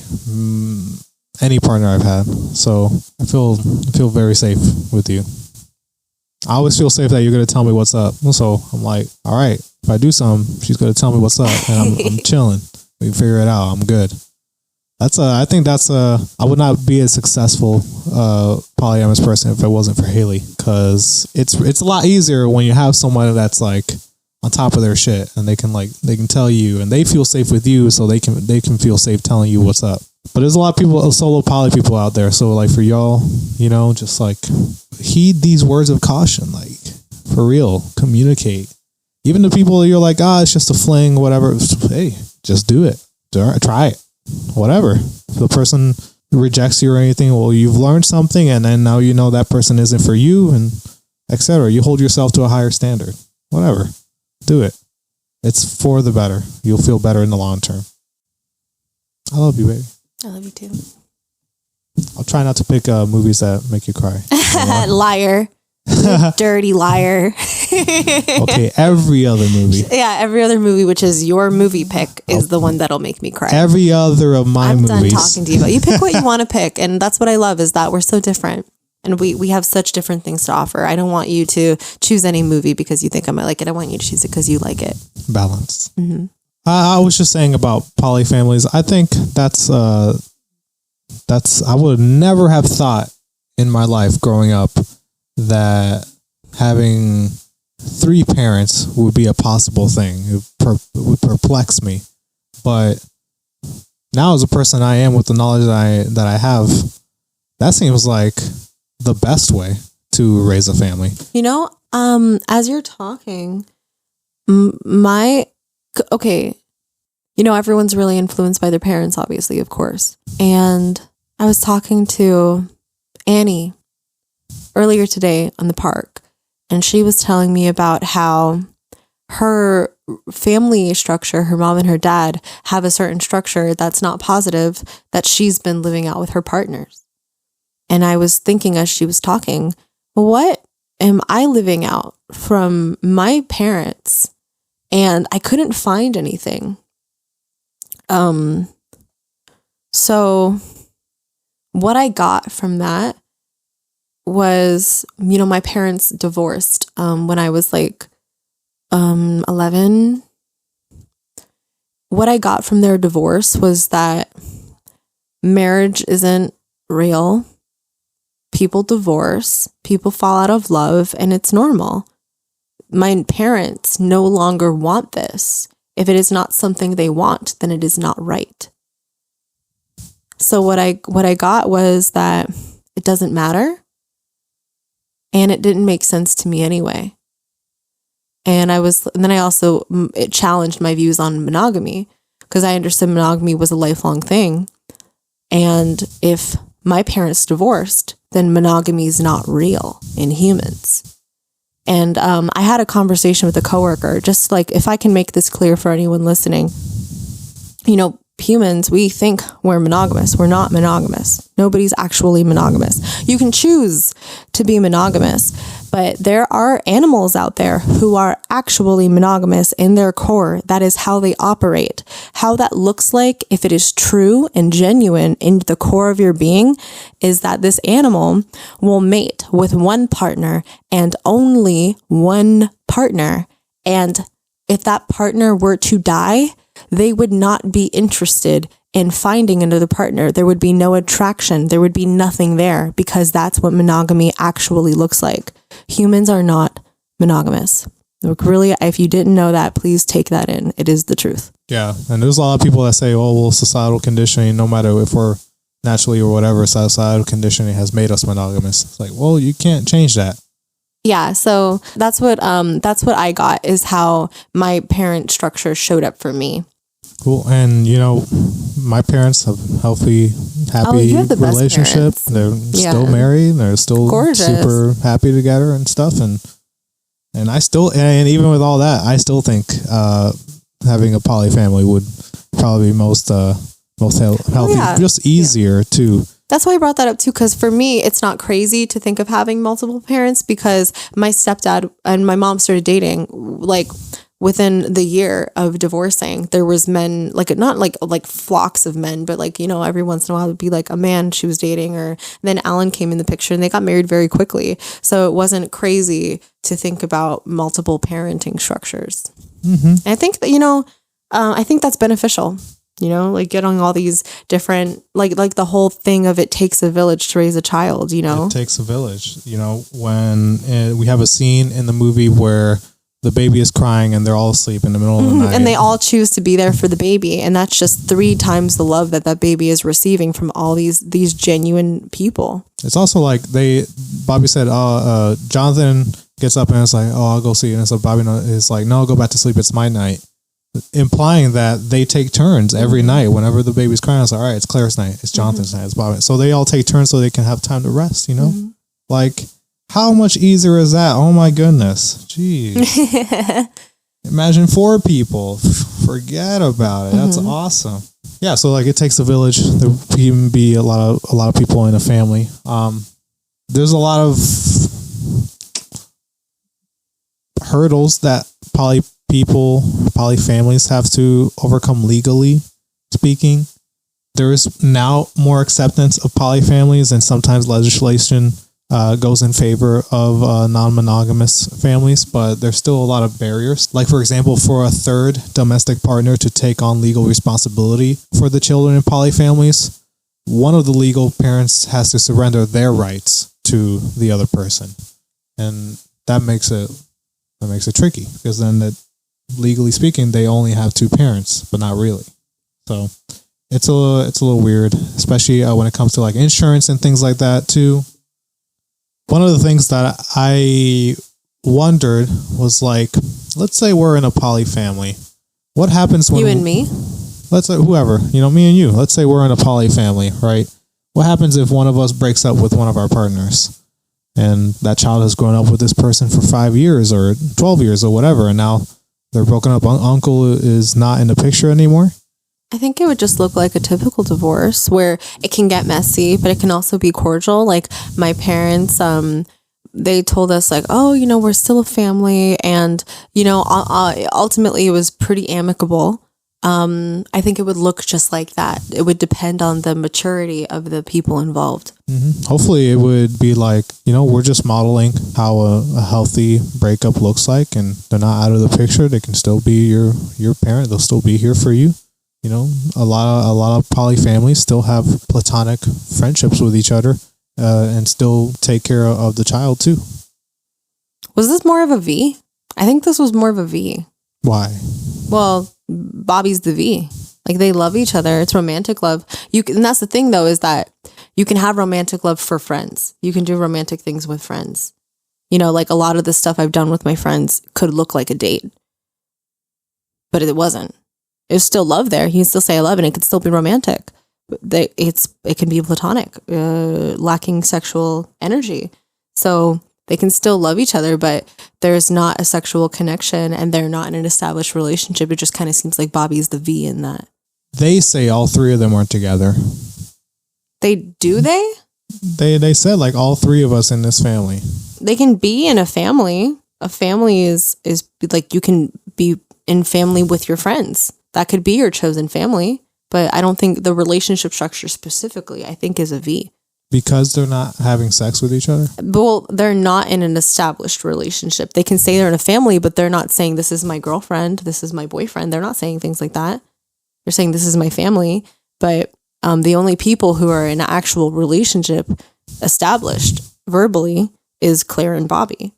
any partner I've had. So I feel very safe with you. I always feel safe that you're going to tell me what's up. So I'm like, all right, if I do something, she's going to tell me what's up, and I'm chilling. We can figure it out. I'm good. I think I would not be a successful polyamorous person if it wasn't for Hailey, because it's a lot easier when you have someone that's like on top of their shit, and they can tell you, and they feel safe with you, so they can feel safe telling you what's up. But there's a lot of people, solo poly people out there. So like for y'all, just like heed these words of caution, like for real, communicate. Even the people that you're like, it's just a fling, whatever. Hey, just do it. Try it. Whatever. If the person rejects you or anything, well, you've learned something, and then now that person isn't for you, and etc. You hold yourself to a higher standard. Whatever. Do it. It's for the better. You'll feel better in the long term. I love you, baby. I love you too. I'll try not to pick movies that make you cry. Liar. Dirty liar. Okay, every other movie. Yeah, every other movie, which is your movie pick, is the one that'll make me cry. Every other of my movies. I'm done talking to you, but you pick what you want to pick, and that's what I love, is that we're so different, and we have such different things to offer. I don't want you to choose any movie because you think I might like it. I want you to choose it because you like it. Balance. Mm-hmm. I was just saying about poly families. I think that's I would never have thought in my life growing up that having 3 parents would be a possible thing. It would perplex me. But now, as a person I am, with the knowledge that I have, that seems like the best way to raise a family. As you're talking, everyone's really influenced by their parents, obviously, of course. And I was talking to Annie earlier today on the park, and she was telling me about how her family structure, her mom and her dad have a certain structure that's not positive that she's been living out with her partners. And I was thinking as she was talking, what am I living out from my parents? And I couldn't find anything. So what I got from that was, my parents divorced when I was like 11. What I got from their divorce was that marriage isn't real. People divorce, people fall out of love, and it's normal. My parents no longer want this. If it is not something they want, then it is not right. So what I got was that it doesn't matter, and it didn't make sense to me anyway. And then I also, it challenged my views on monogamy, because I understood monogamy was a lifelong thing. And if my parents divorced, then monogamy is not real in humans. And I had a conversation with a coworker, just like, if I can make this clear for anyone listening, humans, we think we're monogamous. We're not monogamous. Nobody's actually monogamous. You can choose to be monogamous, but there are animals out there who are actually monogamous in their core. That is how they operate. How that looks like, if it is true and genuine in the core of your being, is that this animal will mate with one partner and only one partner. And if that partner were to die, they would not be interested in finding another partner. There would be no attraction. There would be nothing there, because that's what monogamy actually looks like. Humans are not monogamous. Like, really, if you didn't know that, please take that in. It is the truth. Yeah. And there's a lot of people that say, oh, well, societal conditioning, no matter if we're naturally or whatever, societal conditioning has made us monogamous. It's like, well, you can't change that. Yeah, so that's what I got, is how my parent structure showed up for me. Cool. And my parents have healthy, happy relationship. They're still married. They're still gorgeous, super happy together and stuff. And I still, and even with all that, I still think having a poly family would probably be most healthy, just easier too. That's why I brought that up too, because for me, it's not crazy to think of having multiple parents, because my stepdad and my mom started dating like within the year of divorcing. There was men, like, not like flocks of men, but like, every once in a while it would be like a man she was dating, or then Alan came in the picture, and they got married very quickly. So it wasn't crazy to think about multiple parenting structures. Mm-hmm. And I think that, I think that's beneficial. Like getting all these different, like the whole thing of it takes a village to raise a child, It takes a village. When we have a scene in the movie where the baby is crying and they're all asleep in the middle of the night. And they all choose to be there for the baby. And that's just 3 times the love that baby is receiving from all these genuine people. It's also like Bobby said, Jonathan gets up and it's like, oh, I'll go see. And so Bobby is like, no, go back to sleep. It's my night. Implying that they take turns every night. Whenever the baby's crying, it's like, all right, it's Claire's night, it's Jonathan's night, it's Bobby. So they all take turns so they can have time to rest, Like, how much easier is that? Oh my goodness. Jeez. Imagine 4 people. Forget about it. That's awesome. Yeah, so like it takes a village. There can be a lot of people in a family. There's a lot of hurdles that poly families have to overcome legally speaking. There is now more acceptance of poly families, and sometimes legislation goes in favor of non-monogamous families, but there's still a lot of barriers. Like, for example, for a third domestic partner to take on legal responsibility for the children in poly families, one of the legal parents has to surrender their rights to the other person, and that makes it tricky, because then legally speaking, they only have 2 parents, but not really. So it's a little weird, especially when it comes to like insurance and things like that too. One of the things that I wondered was, like, let's say we're in a poly family. What happens when you and me? Let's say whoever, me and you. Let's say we're in a poly family, right? What happens if one of us breaks up with one of our partners? And that child has grown up with this person for 5 years or 12 years or whatever, and now they're broken up. Uncle is not in the picture anymore. I think it would just look like a typical divorce, where it can get messy, but it can also be cordial. Like, my parents, they told us, like, oh, we're still a family. And, ultimately it was pretty amicable. I think it would look just like that. It would depend on the maturity of the people involved. Hopefully it would be like, we're just modeling how a healthy breakup looks like, and they're not out of the picture. They can still be your parent. They'll still be here for you. A lot of poly families still have platonic friendships with each other, and still take care of the child too. Was this more of a V? I think this was more of a V. Why? Well, Bobby's the V. Like, they love each other. It's romantic love. And that's the thing, though, is that you can have romantic love for friends. You can do romantic things with friends. Like a lot of the stuff I've done with my friends could look like a date, but it wasn't. It was still love there. You can still say I love, and it could still be romantic. It can be platonic, lacking sexual energy. So they can still love each other, but there's not a sexual connection, and they're not in an established relationship. It just kind of seems like Bobby's the V in that. They say all three of them aren't together. They do, they? They said like all three of us in this family. They can be in a family. A family is like, you can be in family with your friends. That could be your chosen family, but I don't think the relationship structure specifically, I think, is a V. Because they're not having sex with each other? Well, they're not in an established relationship. They can say they're in a family, but they're not saying this is my girlfriend, this is my boyfriend. They're not saying things like that. They're saying this is my family. But the only people who are in an actual relationship established verbally is Claire and Bobby.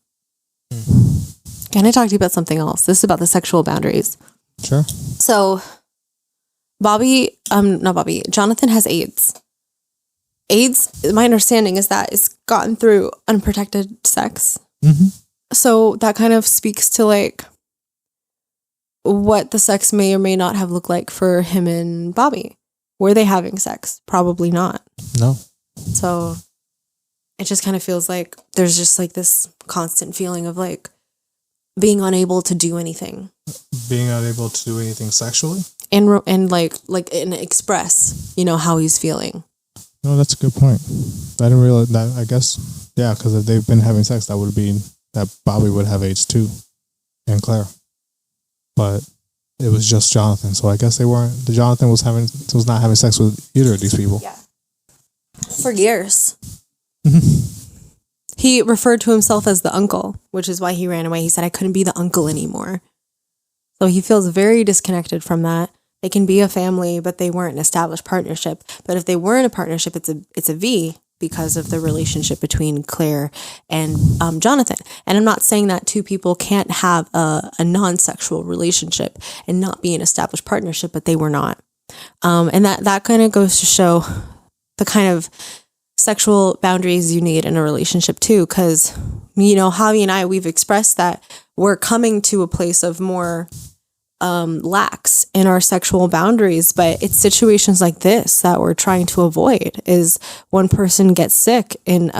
Can I talk to you about something else? This is about the sexual boundaries. Sure. So Jonathan has AIDS. AIDS, my understanding is that it's gotten through unprotected sex. So that kind of speaks to like what the sex may or may not have looked like for him and Bobby. Were they having sex? Probably not. No. So it just kind of feels like there's just like this constant feeling of like being unable to do anything. Being unable to do anything sexually? And express, how he's feeling. No, that's a good point. I didn't realize that. I guess, yeah, because if they've been having sex, that would be that Bobby would have AIDS too, and Claire. But it was just Jonathan, so I guess they weren't. Jonathan was not having sex with either of these people. Yeah, for years. He referred to himself as the uncle, which is why he ran away. He said, "I couldn't be the uncle anymore." So he feels very disconnected from that. They can be a family, but they weren't an established partnership. But if they were in a partnership, it's a V because of the relationship between Claire and Jonathan. And I'm not saying that two people can't have a non-sexual relationship and not be an established partnership, but they were not. And that kind of goes to show the kind of sexual boundaries you need in a relationship too. Because, Javi and I, we've expressed that we're coming to a place of more lax in our sexual boundaries, but it's situations like this that we're trying to avoid. Is one person gets sick and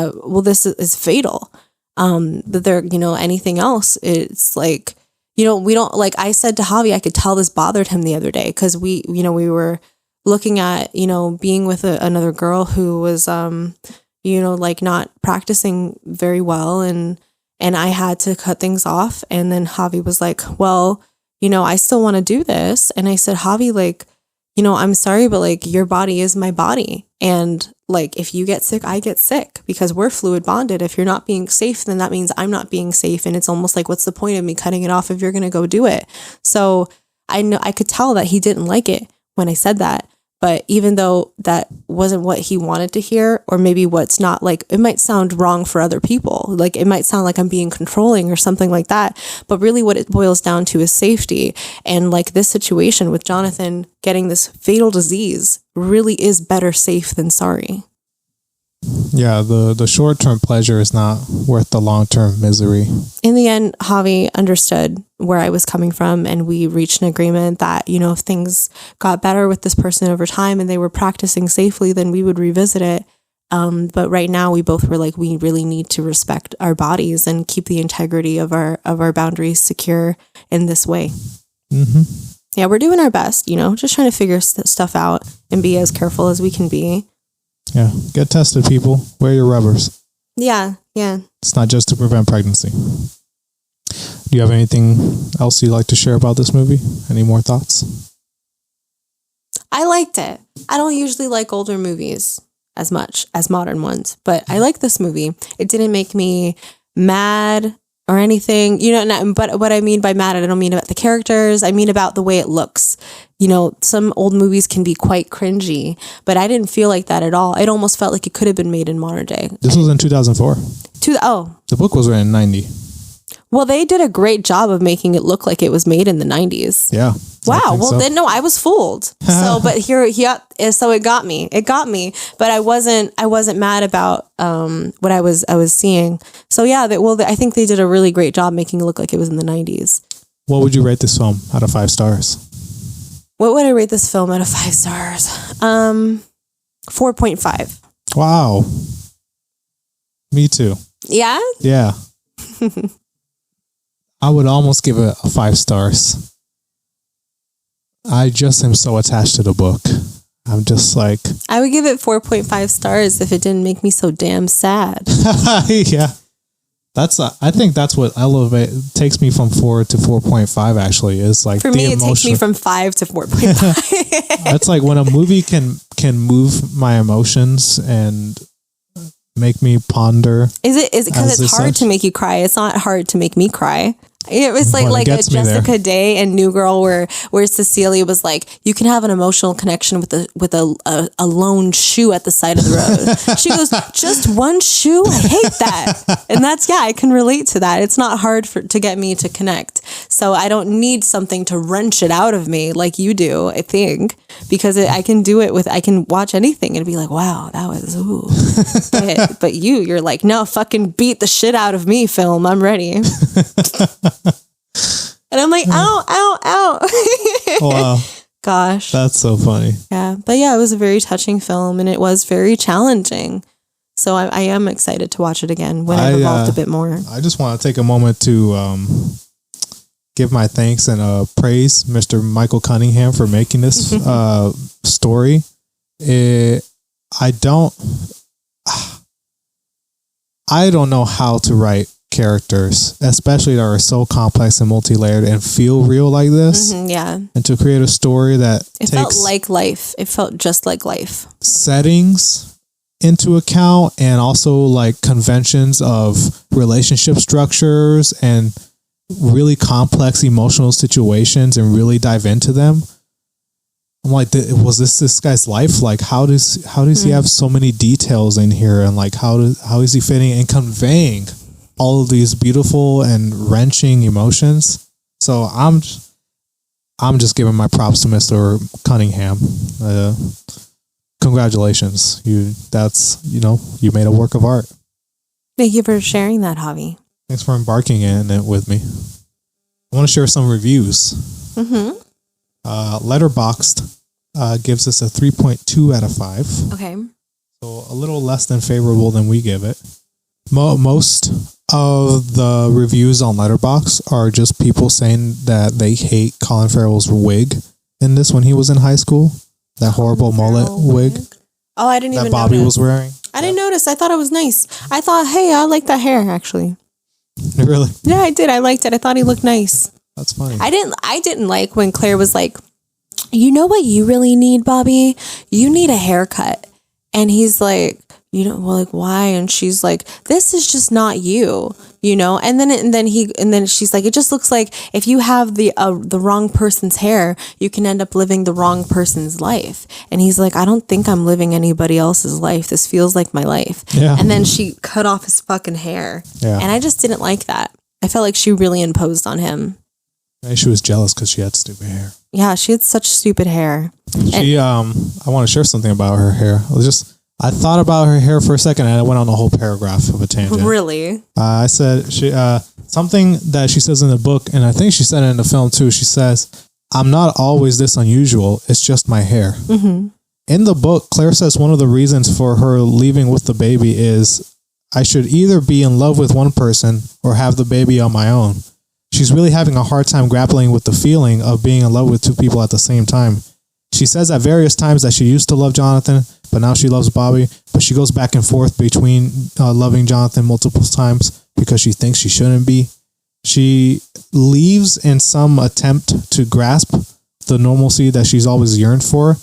this is fatal. That they're anything else, it's like we don't, like I said to Javi, I could tell this bothered him the other day because we were looking at being with another girl who was like not practicing very well, and I had to cut things off, and then Javi was like, well, I still want to do this. And I said, Javi, like, I'm sorry, but like your body is my body. And like, if you get sick, I get sick because we're fluid bonded. If you're not being safe, then that means I'm not being safe. And it's almost like, what's the point of me cutting it off if you're going to go do it? So I could tell that he didn't like it when I said that. But even though that wasn't what he wanted to hear, or maybe what's not, like, it might sound wrong for other people. Like, it might sound like I'm being controlling or something like that. But really what it boils down to is safety. And like this situation with Jonathan getting this fatal disease really is better safe than sorry. Yeah, the short-term pleasure is not worth the long-term misery. In the end, Javi understood where I was coming from, and we reached an agreement that, if things got better with this person over time and they were practicing safely, then we would revisit it. But right now we both were like, we really need to respect our bodies and keep the integrity of our boundaries secure in this way. Yeah, we're doing our best, just trying to figure stuff out and be as careful as we can be. Yeah, get tested, people. Wear your rubbers. Yeah. It's not just to prevent pregnancy. Do you have anything else you'd like to share about this movie? Any more thoughts? I liked it. I don't usually like older movies as much as modern ones, but I like this movie. It didn't make me mad or anything, but what I mean by mad, I don't mean about the characters. I mean about the way it looks. Some old movies can be quite cringy, but I didn't feel like that at all. It almost felt like it could have been made in modern day. This was in 2004. The book was written in 90. Well, they did a great job of making it look like it was made in the 90s. Yeah. Wow. Well, then no, I was fooled. So, but so it got me. But I wasn't mad about what I was seeing. So yeah, I think they did a really great job making it look like it was in the 90s. What would you rate this film out of 5 stars? What would I rate this film out of 5 stars? 4.5. Wow. Me too. Yeah? Yeah. I would almost give it 5 stars. I just am so attached to the book. I'm just like... I would give it 4.5 stars if it didn't make me so damn sad. Yeah. I think that's what takes me from 4 to 4.5 actually. Is like for me, it takes me from 5 to 4.5. That's like when a movie can move my emotions and make me ponder. Is it because it's hard to make you cry? It's not hard to make me cry. It was like a Jessica Day and New Girl where Cecilia was like, you can have an emotional connection with a lone shoe at the side of the road. She goes, just one shoe? I hate that. And I can relate to that. It's not hard to get me to connect. So I don't need something to wrench it out of me like you do, I think, because I can do it I can watch anything and be like, wow, that was, ooh. But you're like, no, fucking beat the shit out of me, film. I'm ready. And I'm like, ow. Wow. Gosh. That's so funny. Yeah. But yeah, it was a very touching film and it was very challenging. So I am excited to watch it again when I've evolved a bit more. I just want to take a moment to give my thanks and praise Mr. Michael Cunningham for making this story. I don't know how to write characters, especially that are so complex and multi-layered and feel real like this. Yeah. And to create a story that felt like life. It felt just like life. Settings into account and also like conventions of relationship structures and really complex emotional situations and really dive into them. I'm like, was this guy's life? Like, how does he have so many details in here? And like, how is he fitting and conveying all of these beautiful and wrenching emotions? So I'm just giving my props to Mr. Cunningham. Congratulations. You made a work of art. Thank you for sharing that, Javi. Thanks for embarking in it with me. I want to share some reviews. Letterboxd gives us a 3.2 out of 5. Okay. So a little less than favorable than we give it. Most of the reviews on Letterboxd are just people saying that they hate Colin Farrell's wig in this when he was in high school. That horrible mullet wig. Oh, I didn't even notice. That Bobby was wearing. I didn't notice. I thought it was nice. I thought, hey, I like that hair, actually. Really? Yeah, I did. I liked it. I thought he looked nice. That's funny. I didn't like when Claire was like, you know what you really need, Bobby? You need a haircut. And he's like, why? And she's like, this is just not you, And then she's like, it just looks like if you have the wrong person's hair, you can end up living the wrong person's life. And he's like, I don't think I'm living anybody else's life. This feels like my life. Yeah. And then she cut off his fucking hair. Yeah. And I just didn't like that. I felt like she really imposed on him. Maybe she was jealous because she had stupid hair. Yeah, she had such stupid hair. I want to share something about her hair. I thought about her hair for a second and I went on a whole paragraph of a tangent. Really? I said something that she says in the book, and I think she said it in the film too. She says, I'm not always this unusual. It's just my hair. Mm-hmm. In the book, Claire says one of the reasons for her leaving with the baby is I should either be in love with one person or have the baby on my own. She's really having a hard time grappling with the feeling of being in love with two people at the same time. She says at various times that she used to love Jonathan, but now she loves Bobby. But she goes back and forth between loving Jonathan multiple times because she thinks she shouldn't be. She leaves in some attempt to grasp the normalcy that she's always yearned for.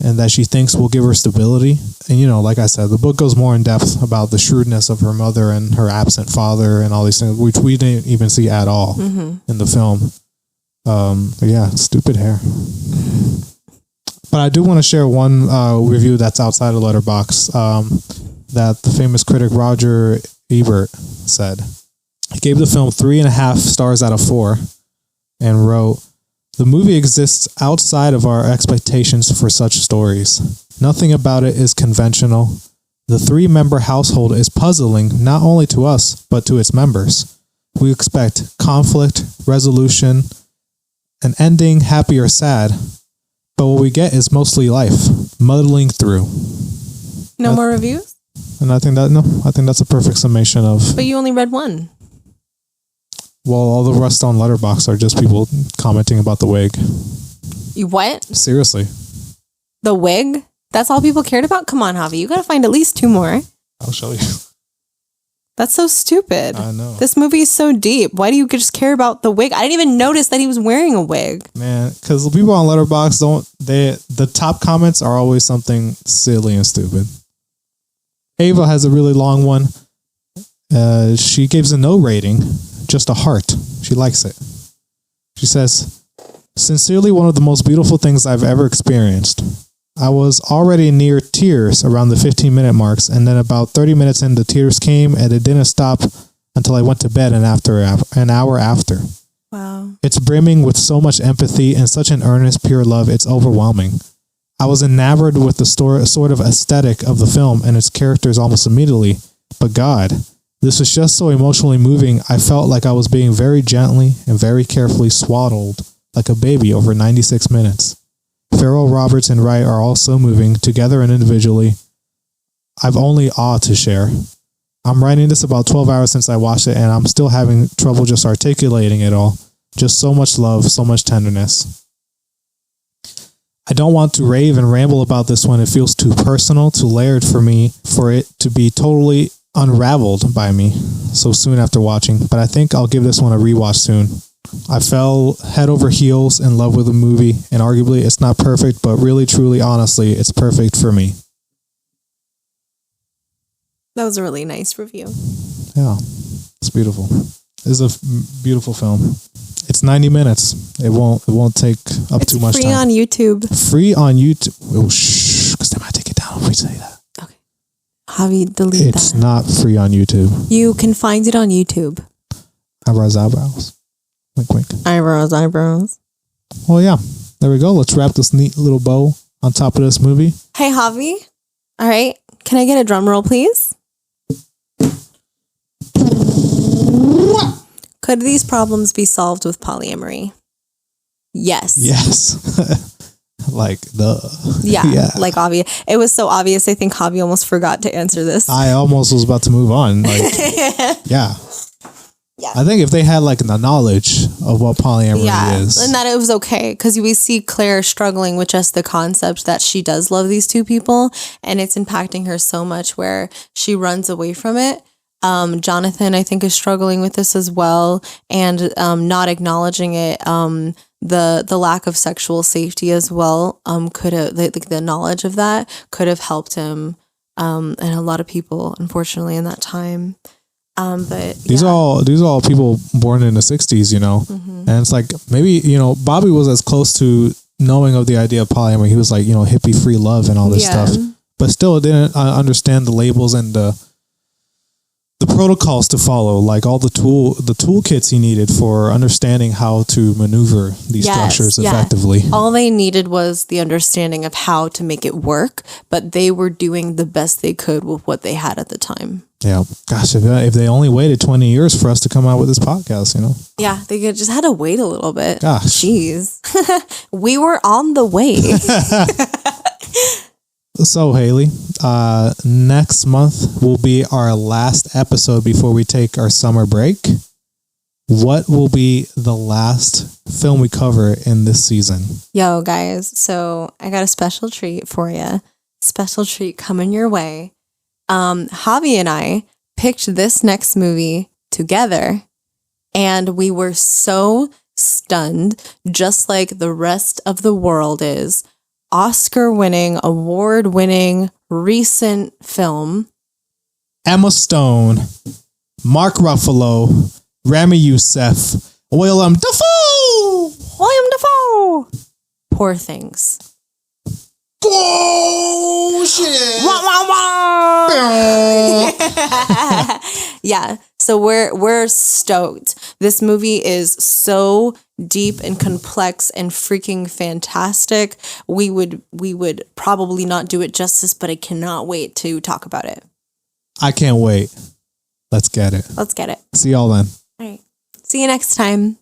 and that she thinks will give her stability. And, you know, like I said, the book goes more in depth about the shrewdness of her mother and her absent father and all these things, which we didn't even see at all in the film. But yeah, stupid hair. But I do want to share one review that's outside of Letterboxd that the famous critic Roger Ebert said. He gave the film 3.5 stars out of 4 and wrote, "The movie exists outside of our expectations for such stories. Nothing about it is conventional. The 3-member household is puzzling not only to us, but to its members. We expect conflict, resolution, an ending, happy or sad, but what we get is mostly life, muddling through." No more reviews? And I think that's a perfect summation of... But you only read one. Well, all the rest on Letterboxd are just people commenting about the wig. You what? Seriously. The wig? That's all people cared about? Come on, Javi. You gotta find at least 2 more. I'll show you. That's so stupid. I know. This movie is so deep. Why do you just care about the wig? I didn't even notice that he was wearing a wig. Man, because the people on Letterboxd the top comments are always something silly and stupid. Ava has a really long one. She gives a no rating, just a heart. She likes it. She says, "Sincerely one of the most beautiful things I've ever experienced. I was already near tears around the 15-minute marks, and then about 30 minutes in, the tears came, and it didn't stop until I went to bed an hour after. Wow. It's brimming with so much empathy and such an earnest, pure love, it's overwhelming. I was enamored with the sort of aesthetic of the film and its characters almost immediately, but God, this was just so emotionally moving, I felt like I was being very gently and very carefully swaddled like a baby over 96 minutes. Farrell, Roberts, and Wright are all so moving, together and individually. I've only awe to share. I'm writing this about 12 hours since I watched it, and I'm still having trouble just articulating it all. Just so much love, so much tenderness. I don't want to rave and ramble about this one. It feels too personal, too layered for me, for it to be totally unraveled by me so soon after watching, but I think I'll give this one a rewatch soon. I fell head over heels in love with the movie, and arguably it's not perfect, but really, truly, honestly, it's perfect for me. That was a really nice review. Yeah, it's beautiful. This is a beautiful film. It's 90 minutes. It won't take up too much time. It's free on YouTube. Free on YouTube. Oh, shh, because they might take it down if we say that. Okay. Javi, delete that. It's not free on YouTube. You can find it on YouTube. Eyebrows. Wink, wink. Eyebrows. Well, yeah. There we go. Let's wrap this neat little bow on top of this movie. Hey, Javi. All right. Can I get a drum roll, please? Could these problems be solved with polyamory? Yes. Yes. Like, Yeah. Like, obvious. It was so obvious, I think Javi almost forgot to answer this. I almost was about to move on. Like, yeah. Yeah. I think if they had like the knowledge of what polyamory is. And that it was okay, because we see Claire struggling with just the concept that she does love these 2 people, and it's impacting her so much where she runs away from it. Jonathan, I think, is struggling with this as well, and not acknowledging it. The lack of sexual safety as well could have the knowledge of that could have helped him, and a lot of people, unfortunately, in that time. But these are all people born in the 60s, you know, and it's like maybe, you know, Bobby was as close to knowing of the idea of polyamory. He was like, you know, hippie free love and all this stuff, but still didn't understand the labels and the protocols to follow, like all the toolkits he needed for understanding how to maneuver these structures effectively. All they needed was the understanding of how to make it work, but they were doing the best they could with what they had at the time. Yeah. Gosh, if they only waited 20 years for us to come out with this podcast, you know? Yeah, they just had to wait a little bit. Gosh. Jeez. We were on the way. So, Hailey, next month will be our last episode before we take our summer break. What will be the last film we cover in this season? Yo, guys, so I got a special treat for you. Special treat coming your way. Javi and I picked this next movie together, and we were so stunned, just like the rest of the world is, Oscar-winning, award-winning, recent film. Emma Stone, Mark Ruffalo, Rami Youssef, Willem Dafoe. William Dafoe. Poor Things. Bullshit. Wah, wah, wah. Yeah, so we're stoked. This movie is so deep and complex and freaking fantastic. We would probably not do it justice, but I cannot wait to talk about it. I can't wait. Let's get it. Let's get it. See y'all then. All right. See you next time.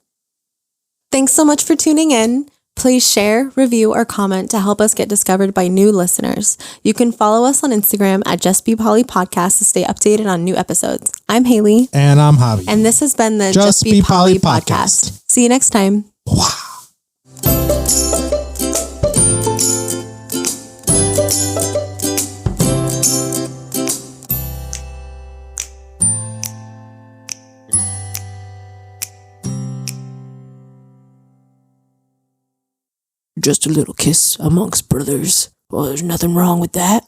Thanks so much for tuning in. Please share, review, or comment to help us get discovered by new listeners. You can follow us on Instagram at Just Be Poly Podcast to stay updated on new episodes. I'm Hailey. And I'm Javi. And this has been the Just Be Poly Podcast. See you next time. Wow. Just a little kiss amongst brothers. Well, there's nothing wrong with that.